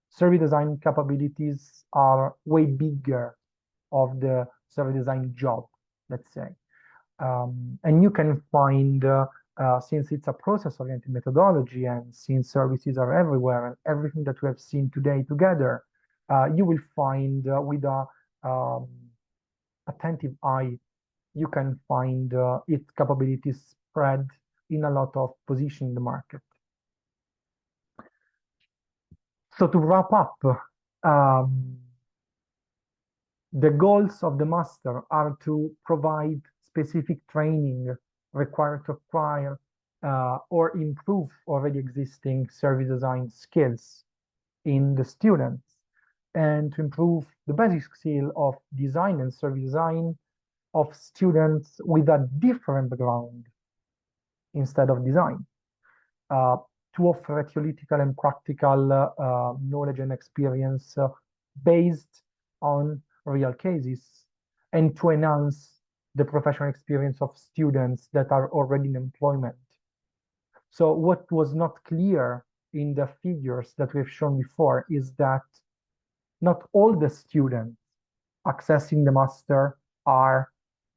service design capabilities are way bigger of the service design job, let's say. And you can find, since it's a process-oriented methodology and since services are everywhere and everything that we have seen today together, you will find with a attentive eye, you can find its capabilities spread in a lot of positions in the market. So to wrap up, the goals of the master are to provide specific training required to acquire or improve already existing service design skills in the students, and to improve the basic skill of design and service design of students with a different background instead of design. To offer theoretical and practical knowledge and experience based on real cases, and to enhance the professional experience of students that are already in employment. So what was not clear in the figures that we've shown before is that not all the students accessing the master are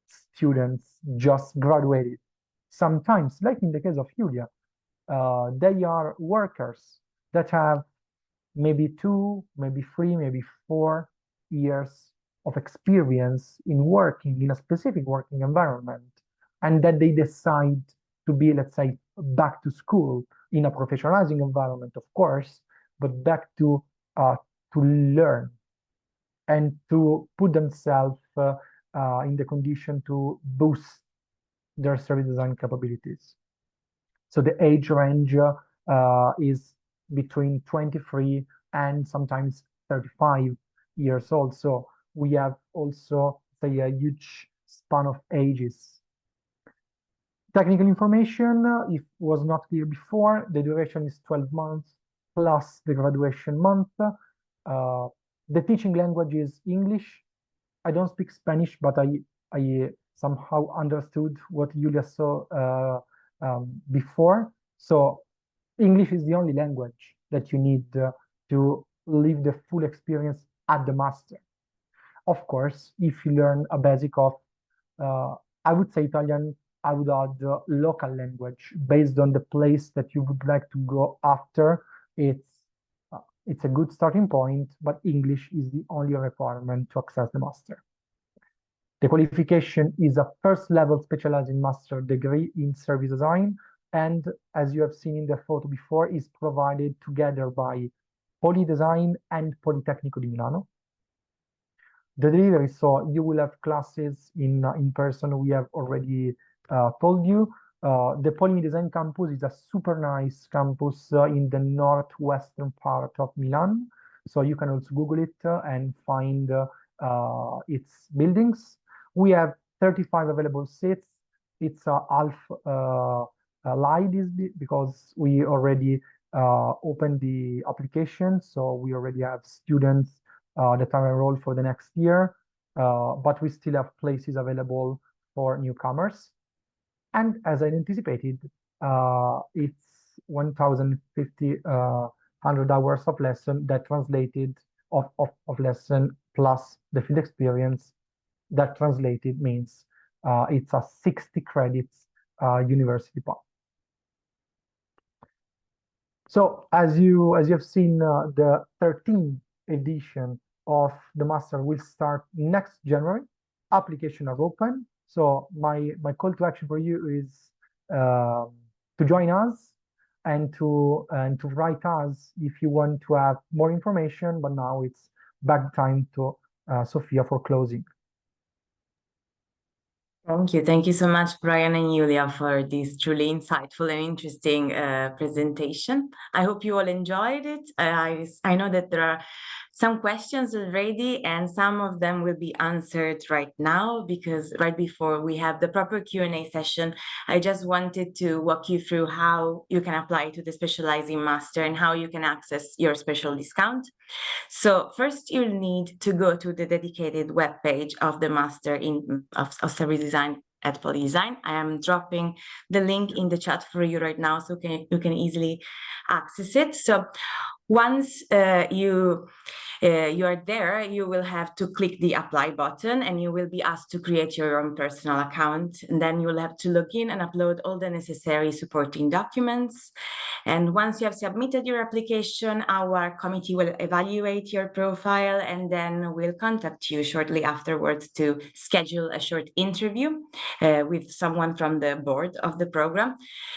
students just graduated. Sometimes, like in the case of Julia, they are workers that have maybe 2, maybe 3, maybe 4 years of experience in working in a specific working environment, and that they decide to be, let's say, back to school in a professionalizing environment, of course, but back to learn and to put themselves in the condition to boost their service design capabilities. So the age range is between 23 and sometimes 35 years old. So we have also, say, a huge span of ages. Technical information, if was not clear before, the duration is 12 months plus the graduation month. The teaching language is English. I don't speak Spanish, but I somehow understood what Julia saw before. So English is the only language that you need to live the full experience at the master. Of course, if you learn a basic of, I would say Italian, I would add local language based on the place that you would like to go after. It's a good starting point, but English is the only requirement to access the master. The qualification is a first level specializing master degree in service design, and as you have seen in the photo before, is provided together by Poli.Design and Politecnico di Milano. The delivery, so you will have classes in person. We have already told you. The Poli.Design campus is a super nice campus in the northwestern part of Milan. So you can also Google it and find its buildings. We have 35 available seats. It's a half live because we already opened the application. So we already have students that are enrolled for the next year, but we still have places available for newcomers. And as I anticipated, it's 1,050 100 hours of lesson that translated of lesson plus the field experience that translated means it's a 60 credits university path. So as you have seen, the 13th edition of the master will start next January. Applications are open. So my call to action for you is to join us and to write us if you want to have more information. But now it's back time to Sophia for closing. Thank you. Thank you so much, Bryan and Julia, for this truly insightful and interesting presentation. I hope you all enjoyed it. I know that there are some questions already, and some of them will be answered right now, because right before we have the proper Q&A session, I just wanted to walk you through how you can apply to the Specializing Master and how you can access your special discount. So first, you'll need to go to the dedicated webpage of the Master of Service Design at Poli.Design. I am dropping the link in the chat for you right now, so you can easily access it. So once you are there, you will have to click the apply button, and you will be asked to create your own personal account. And then you will have to log in and upload all the necessary supporting documents. And once you have submitted your application, our committee will evaluate your profile, and then we'll contact you shortly afterwards to schedule a short interview with someone from the board of the program.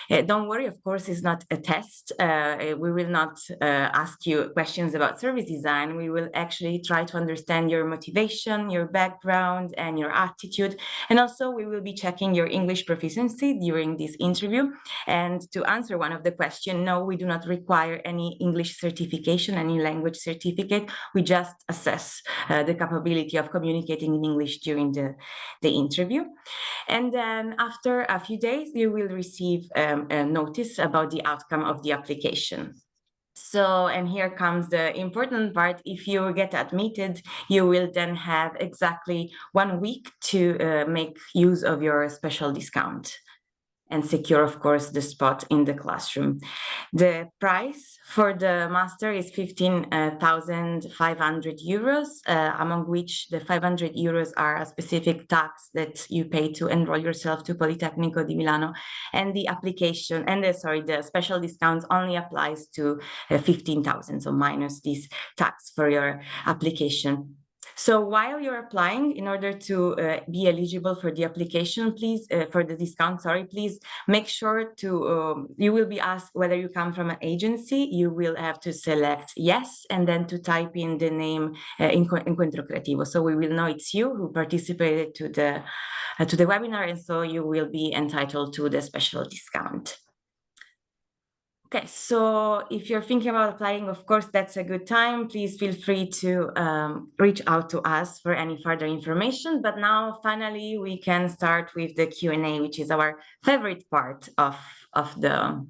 Don't worry, of course, it's not a test. We will not ask you questions about service design. We will actually try to understand your motivation, your background, and your attitude. And also, we will be checking your English proficiency during this interview. And to answer one of the questions, no, we do not require any English certification, any language certificate. We just assess the capability of communicating in English during the interview. And then after a few days, you will receive a notice about the outcome of the application. So, and here comes the important part. If you get admitted, you will then have exactly 1 week to make use of your special discount and secure, of course, the spot in the classroom. The price for the master is 15,500 euros, among which the 500 euros are a specific tax that you pay to enroll yourself to Politecnico di Milano, and the application and the special discount only applies to 15,000, so minus this tax for your application. So while you're applying, in order to be eligible for the application, please, for the discount, please make sure to, you will be asked whether you come from an agency. You will have to select yes, and then to type in the name Encuentro Creativo. So we will know it's you who participated to the webinar, and so you will be entitled to the special discount. Okay, so if you're thinking about applying, of course, that's a good time. Please feel free to reach out to us for any further information. But now, finally, we can start with the Q&A, which is our favorite part of the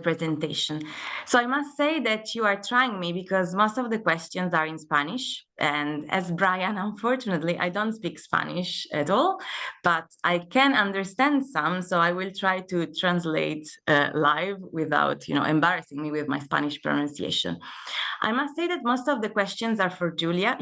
presentation. So I must say that you are trying me, because most of the questions are in Spanish. And as Bryan, unfortunately, I don't speak Spanish at all, but I can understand some. So I will try to translate live without, embarrassing me with my Spanish pronunciation. I must say that most of the questions are for Julia.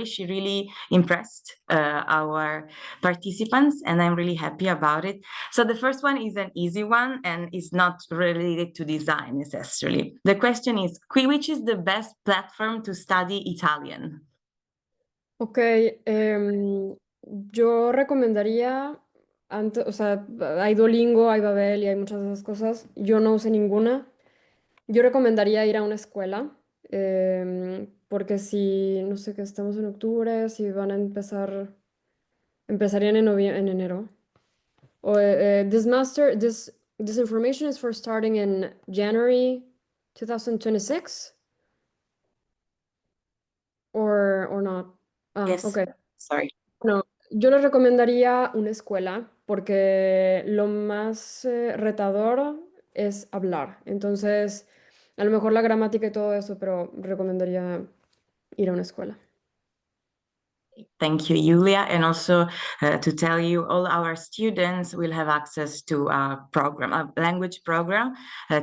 She really impressed our participants, and I'm really happy about it. So the first one is an easy one, and is not related to design necessarily. The question is, which is the best platform to study Italian? Ok, yo recomendaría, hay Duolingo, hay Babel y hay muchas de esas cosas. Yo no usé ninguna. Yo recomendaría ir a una escuela, porque si, no sé, que estamos en octubre, si van a empezarían en enero. This information is for starting in January 2026, or not? Yes. Okay. Sorry. No, yo les recomendaría una escuela, porque lo más retador es hablar. Entonces, a lo mejor la gramática y todo eso, pero recomendaría ir a una escuela. Thank you, Julia. And also to tell you, all our students will have access to a program, a language program,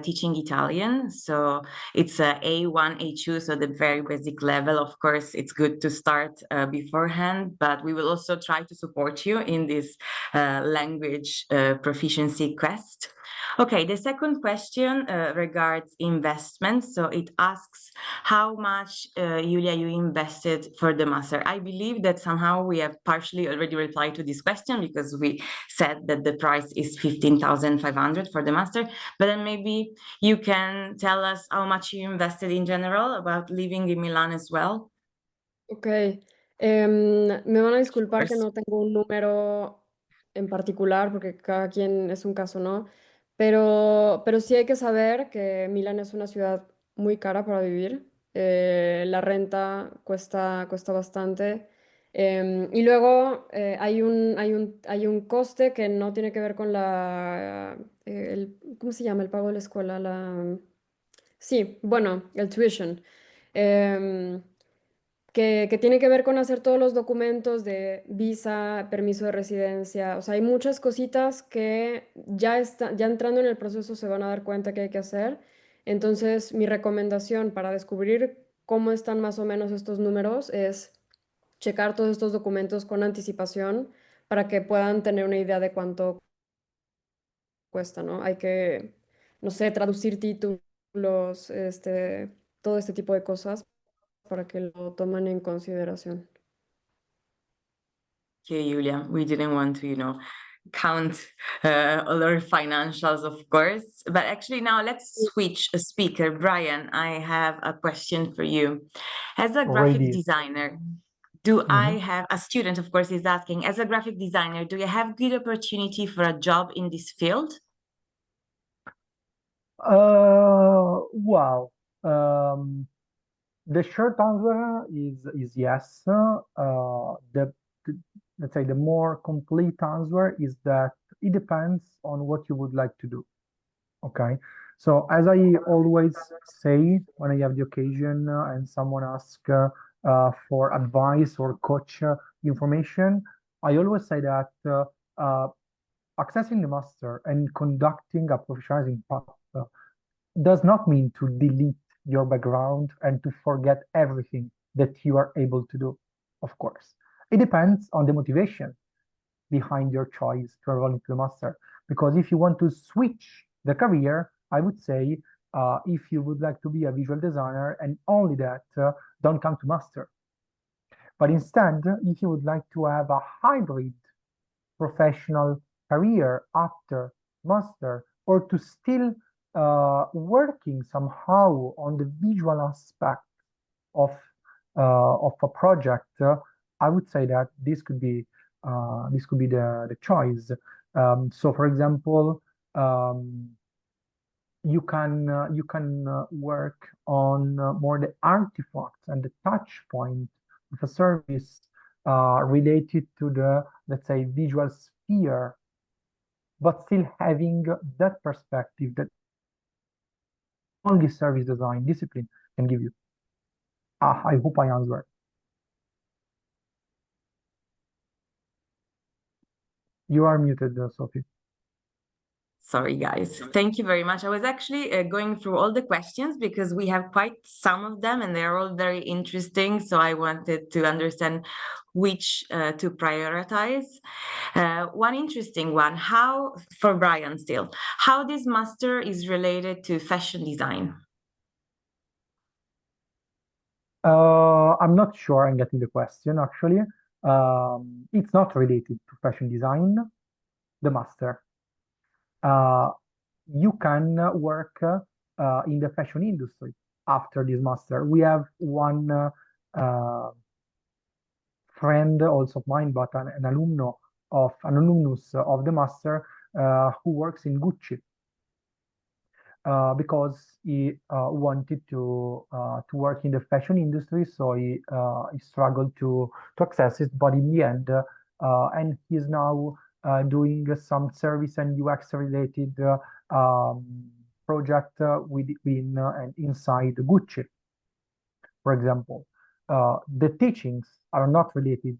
teaching Italian. So it's a A1, A2, so the very basic level. Of course, it's good to start beforehand, but we will also try to support you in this language proficiency quest. Okay, the second question regards investments. So it asks how much, Julia, you invested for the master. I believe that somehow we have partially already replied to this question because we said that the price is 15,500 for the master, but then maybe you can tell us how much you invested in general about living in Milan as well. Ok, me van a disculpar que Course. no tengo un número en particular porque cada quien es un caso, ¿no? Pero sí hay que saber que Milán es una ciudad muy cara para vivir. La renta cuesta bastante. Y luego hay un coste que no tiene que ver con ¿cómo se llama? El pago de la escuela. Sí, bueno, el tuition. Em, que tiene que ver con hacer todos los documentos de visa, permiso de residencia. O sea, hay muchas cositas que ya entrando en el proceso se van a dar cuenta que hay que hacer. Entonces, mi recomendación para descubrir cómo están más o menos estos números es checar todos estos documentos con anticipación para que puedan tener una idea de cuánto cuesta, ¿no? Hay que, no sé, traducir títulos, todo este tipo de cosas para que lo tomen en consideración. Okay, Julia, we didn't want to, count all our financials, of course. But actually, now let's switch a speaker. Bryan, I have a question for you. As a graphic Already. designer, do I Mhm. have a student, of course, is asking, as a graphic designer, do you have good opportunity for a job in this field? Well, the short answer is yes. The let's say the more complete answer is that it depends on what you would like to do. Okay. So as I always say when I have the occasion and someone asks for advice or coach information, I always say that uh, accessing the master and conducting a professionalizing path does not mean to delete your background and to forget everything that you are able to do, of course. It depends on the motivation behind your choice to enroll into the master. Because if you want to switch the career, I would say if you would like to be a visual designer and only that, don't come to master. But instead, if you would like to have a hybrid professional career after master or to still working somehow on the visual aspect of a project, I would say that this could be the choice. So, for example, you can work on more the artifacts and the touch point of a service related to the, let's say, visual sphere, but still having that perspective that only service design discipline can give you. I hope I answered. You are muted, Sophie. Sorry, guys. Thank you very much. I was actually going through all the questions because we have quite some of them and they're all very interesting. So I wanted to understand which to prioritize. One interesting one, how, for Bryan still, how this master is related to fashion design? I'm not sure I'm getting the question, actually. It's not related to fashion design, the master. You can work in the fashion industry after this master. We have one friend also of mine, but an alumnus of the master who works in Gucci because he wanted to work in the fashion industry, so he struggled to access it, but in the end, and he's now doing some service and UX related project within and inside Gucci, for example. the teachings are not related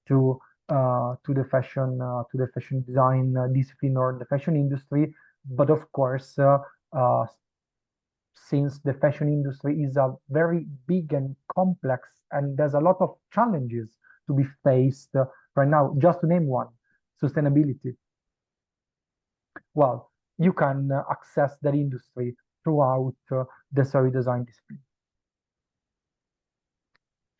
to the fashion design discipline or the fashion industry, but of course, since the fashion industry is a very big and complex, and there's a lot of challenges to be faced right now. Just to name one, sustainability. Well, you can access that industry throughout the service design discipline.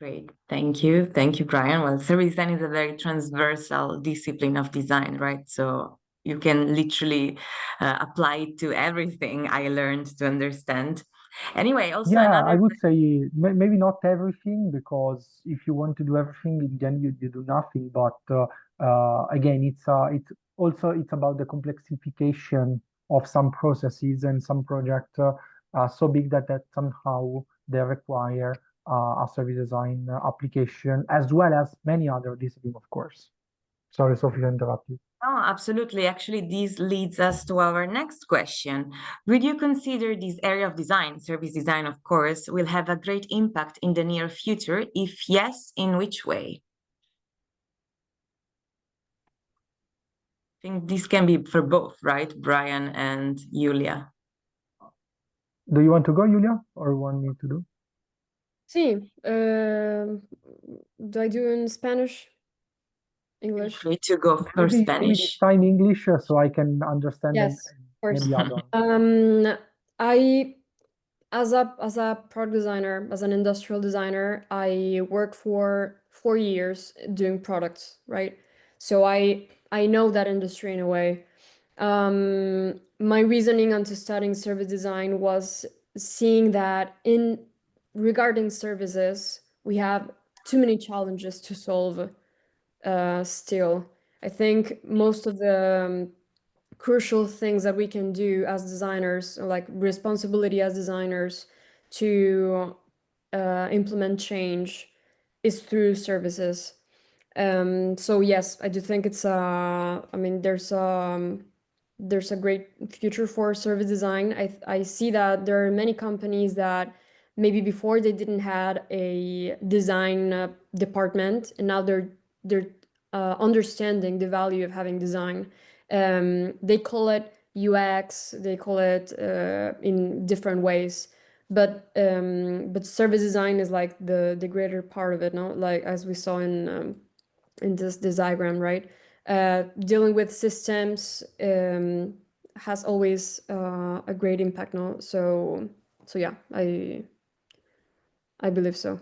Great, thank you, Bryan. Well, service design is a very transversal discipline of design, right? So you can literally apply it to everything I learned to understand. Anyway, also Yeah, I another. would say maybe not everything, because if you want to do everything, then you do nothing. But again, it's about the complexification of some processes and some projects so big that somehow they require a service design application, as well as many other disciplines, of course. Sorry, Sophie, to interrupt you. Oh, absolutely. Actually, this leads us to our next question. Would you consider this area of design, service design, of course, will have a great impact in the near future? If yes, in which way? I think this can be for both, right, Bryan and Julia? Do you want to go, Julia, or want me to do? Sí. Do I do in Spanish? English? Free to go for Maybe this Spanish. time English so I can understand and Yes, of course. maybe add on. I, as a product designer, as an industrial designer, I worked for 4 years doing products, right? So I know that industry in a way. My reasoning onto studying service design was seeing that regarding services, we have too many challenges to solve still. I think most of the crucial things that we can do as designers, like responsibility as designers to implement change, is through services. So yes, I do think it's I mean, there's a great future for service design. I see that there are many companies that maybe before they didn't had a design department, and now they're understanding the value of having design. They call it UX, they call it in different ways, but service design is like the greater part of it, no? Like as we saw in this diagram, right? Dealing with systems has always a great impact, no? So yeah, I believe so.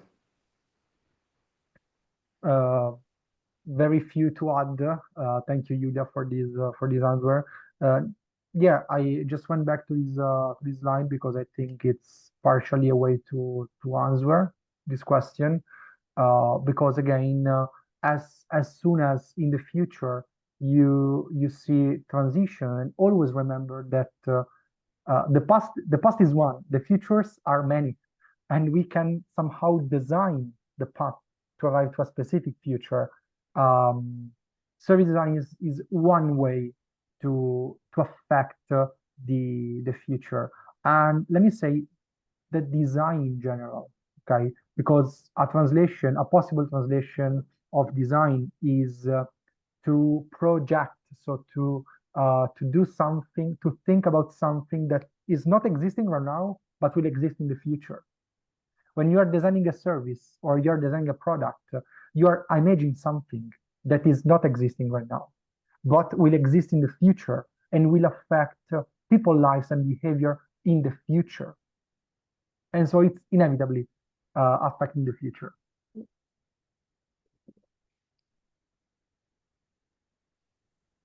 Very few to add. Thank you, Julia, for this answer. Yeah, I just went back to this line because I think it's partially a way to answer this question. Because again, as soon as in the future you see transition, always remember that the past is one, the futures are many, and we can somehow design the path to arrive to a specific future. Service design is one way to affect the future. And let me say the design in general, okay? Because a possible translation of design is to project, so to do something, to think about something that is not existing right now, but will exist in the future. When you are designing a service or you're designing a product, you are imagining something that is not existing right now, but will exist in the future and will affect people's lives and behavior in the future. And so it's inevitably affecting the future.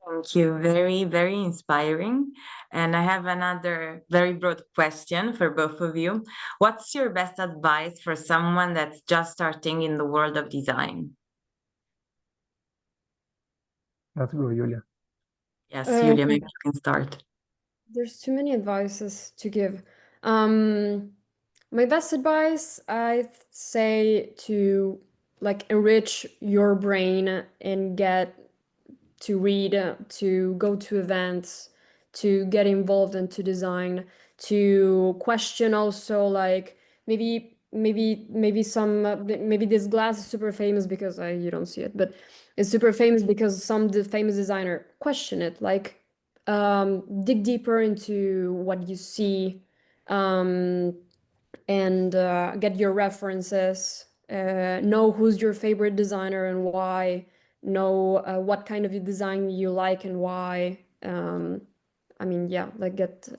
Thank you. Very, very inspiring. And I have another very broad question for both of you. What's your best advice for someone that's just starting in the world of design? That's good, Julia. Yes, Julia, maybe you can start. There's too many advices to give. My best advice, I'd say to like enrich your brain and get to read, to go to events, to get involved into design, to question also like maybe maybe some maybe this glass is super famous because you don't see it, but it's super famous because some famous designer question it, like dig deeper into what you see, and get your references, know who's your favorite designer and why, know what kind of design you like and why. I mean, yeah, like get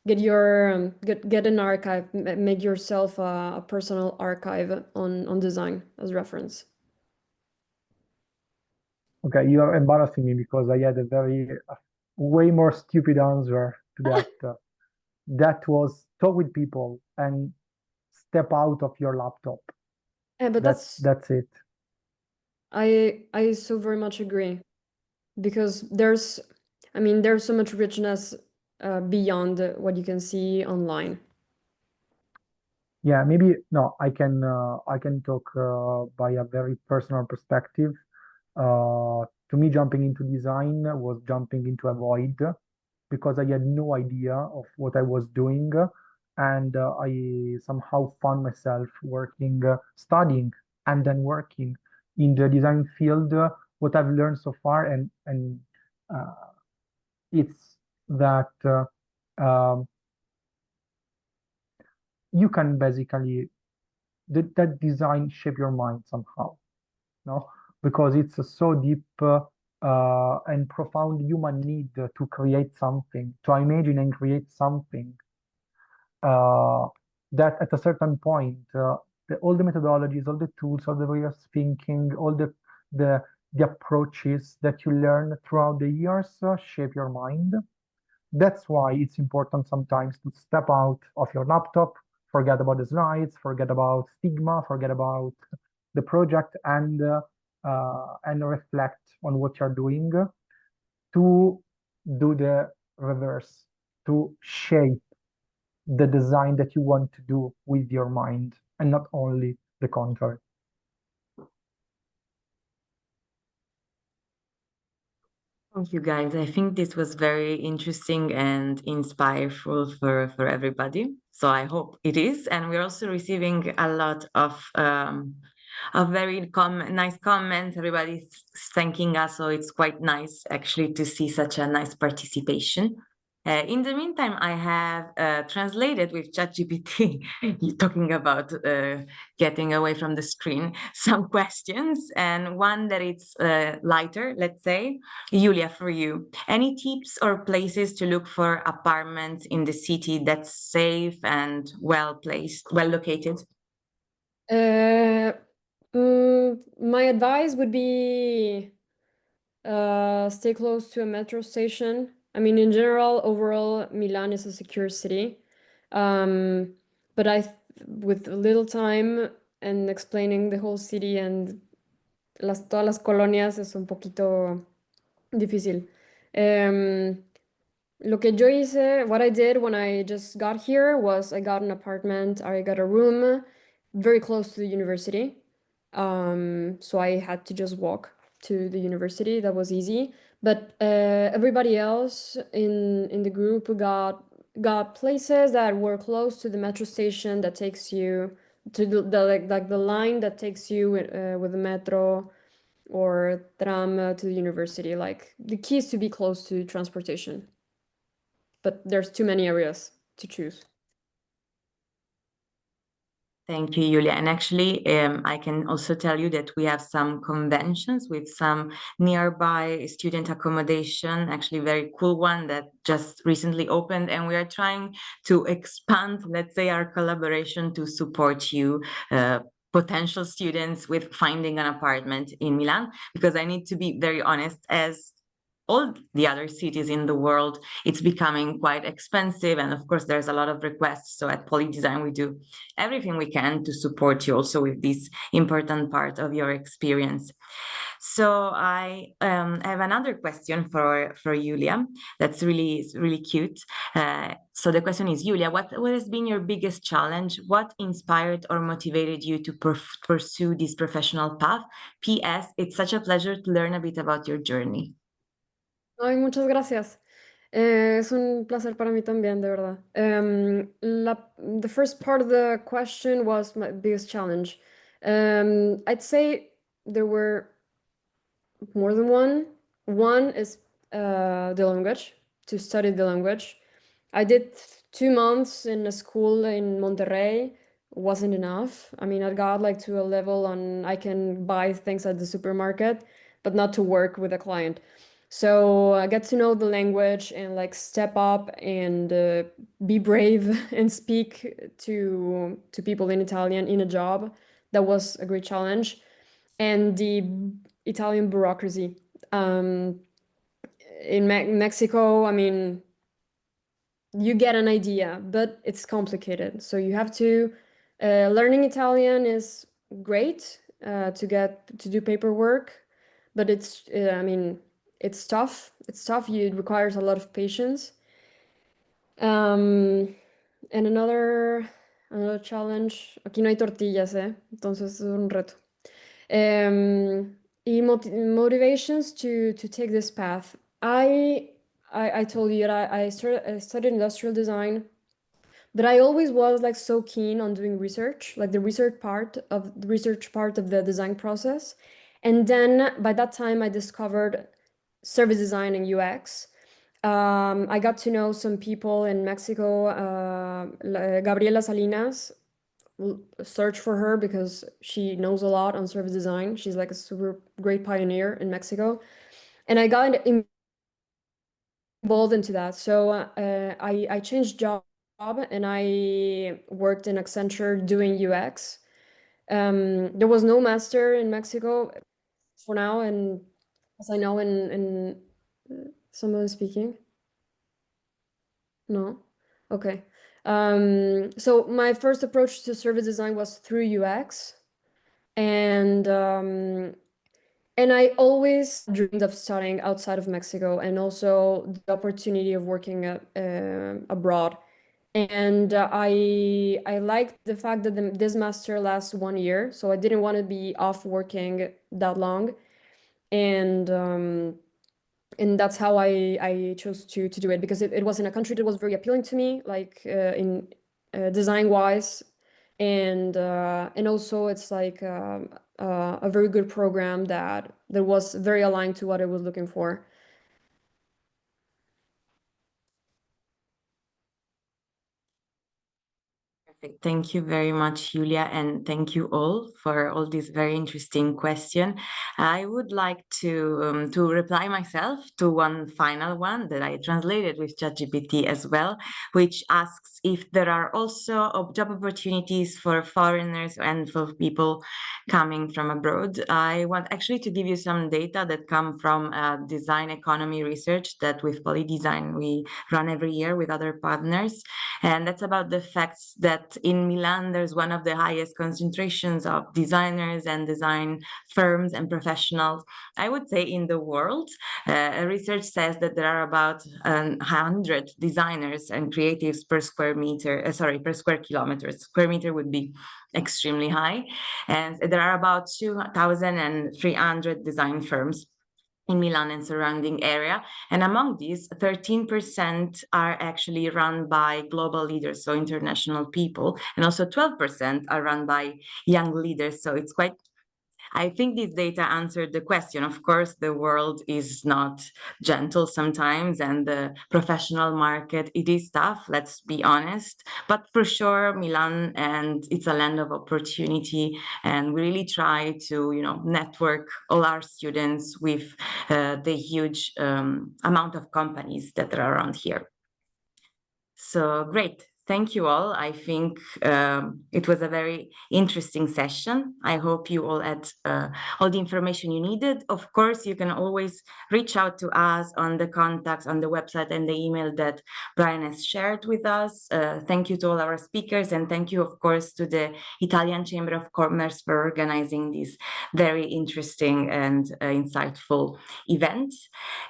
your get an archive, make yourself a personal archive on design as reference. Okay, you are embarrassing me because I had a way more stupid answer to that. That was talk with people and step out of your laptop. But That's it. I so very much agree, because there's so much richness beyond what you can see online. Yeah, maybe no, I can talk by a very personal perspective. To me, jumping into design was jumping into a void because I had no idea of what I was doing, and I somehow found myself working, studying, and then working in the design field. What I've learned so far, and uh, it's that um, you can basically that design shape your mind somehow, no? Because it's a so deep and profound human need to create something, to imagine and create something uh, that at a certain point, all the methodologies, all the tools, all the way of thinking, all the the approaches that you learn throughout the years shape your mind. That's why it's important sometimes to step out of your laptop, forget about the slides, forget about stigma, forget about the project, and reflect on what you're doing to do the reverse, to shape the design that you want to do with your mind and not only the contrary. Thank you, guys. I think this was very interesting and inspireful for everybody. So I hope it is. And we're also receiving a lot of very nice comments. Everybody's thanking us. So it's quite nice actually to see such a nice participation. In the meantime, I have translated with ChatGPT, talking about getting away from the screen, some questions, and one that it's lighter, let's say. Julia, for you, any tips or places to look for apartments in the city that's safe and well placed, well located? My advice would be stay close to a metro station. I mean, in general, overall, Milan is a secure city. But with little time and explaining the whole city and todas las colonias es un poquito difícil. Lo que yo hice, what I did when I just got here was I got an apartment, I got a room very close to the university. So I had to just walk to the university. That was easy. But everybody else in the group got places that were close to the metro station that takes you to like the line that takes you with the metro or tram to the university. Like the key is to be close to transportation. But there's too many areas to choose. Thank you, Julia. And actually, I can also tell you that we have some conventions with some nearby student accommodation, actually very cool one that just recently opened. And we are trying to expand, let's say, our collaboration to support you, potential students, with finding an apartment in Milan, because I need to be very honest, as all the other cities in the world, it's becoming quite expensive. And of course, there's a lot of requests. So at Poli.Design, we do everything we can to support you also with this important part of your experience. So I have another question for Julia that's really cute. So the question is, Julia, what has been your biggest challenge? What inspired or motivated you to pursue this professional path? P.S. It's such a pleasure to learn a bit about your journey. Ay, muchas gracias. Es un placer para mí también, de verdad. The first part of the question was my biggest challenge. I'd say there were more than one. One is the language, to study the language. I did 2 months in a school in Monterrey. Wasn't enough. I mean, I got like to a level on I can buy things at the supermarket, but not to work with a client. So I get to know the language and like step up and be brave and speak to people in Italian in a job. That was a great challenge. And the Italian bureaucracy. In Mexico, I mean, you get an idea, but it's complicated. So you have to, learning Italian is great to do paperwork, but I mean, it's tough. It's tough. It requires a lot of patience. And another challenge, aquí no hay tortillas, entonces es un reto. Y motivations to take this path. I told you that I studied industrial design, but I always was like so keen on doing research, like the research part of the design process. And then by that time, I discovered service design and UX. I got to know some people in Mexico, Gabriela Salinas. Search for her because she knows a lot on service design. She's like a super great pioneer in Mexico. And I got involved into that. So I changed job and I worked in Accenture doing UX. There was no master in Mexico for now, and as I know in someone speaking. No? Okay. So my first approach to service design was through UX. And I always dreamed of studying outside of Mexico and also the opportunity of working abroad. And I liked the fact that this master lasts 1 year, so I didn't want to be off working that long. And that's how I chose to do it, because it was in a country that was very appealing to me, like in design wise, and also it's like a very good program that was very aligned to what I was looking for. Perfect. Thank you very much, Julia, and thank you all for all these very interesting questions. I would like to reply myself to one final one that I translated with ChatGPT as well, which asks if there are also job opportunities for foreigners and for people coming from abroad. I want actually to give you some data that come from design economy research that with Poli.Design we run every year with other partners. And that's about the facts that in Milan, there's one of the highest concentrations of designers and design firms and professionals, I would say, in the world. Research says that there are about 100 designers and creatives per square meter, per square kilometer. Square meter would be extremely high. And there are about 2,300 design firms in Milan and surrounding area. And among these, 13% are actually run by global leaders, so international people, and also 12% are run by young leaders. So it's quite, I think this data answered the question. Of course, the world is not gentle sometimes, and the professional market, it is tough, let's be honest. But for sure, Milan, and it's a land of opportunity, and we really try to, network all our students with the huge amount of companies that are around here. So great. Thank you all. I think it was a very interesting session. I hope you all had all the information you needed. Of course, you can always reach out to us on the contacts on the website and the email that Bryan has shared with us. Thank you to all our speakers, and thank you, of course, to the Italian Chamber of Commerce for organizing this very interesting and insightful event.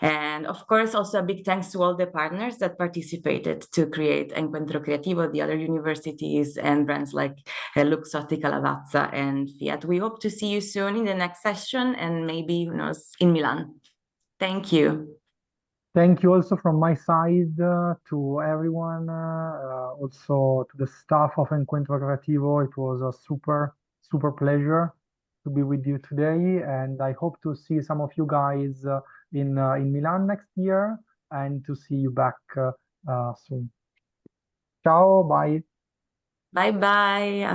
And of course, also a big thanks to all the partners that participated to create Encuentro Creativo, the other universities and brands like Luxottica, Lavazza and Fiat. We hope to see you soon in the next session and maybe, who knows, in Milan. Thank you. Thank you also from my side to everyone, also to the staff of Encuentro Creativo. It was a super pleasure to be with you today, and I hope to see some of you guys in Milan next year, and to see you back soon. Ciao, bye. Bye bye.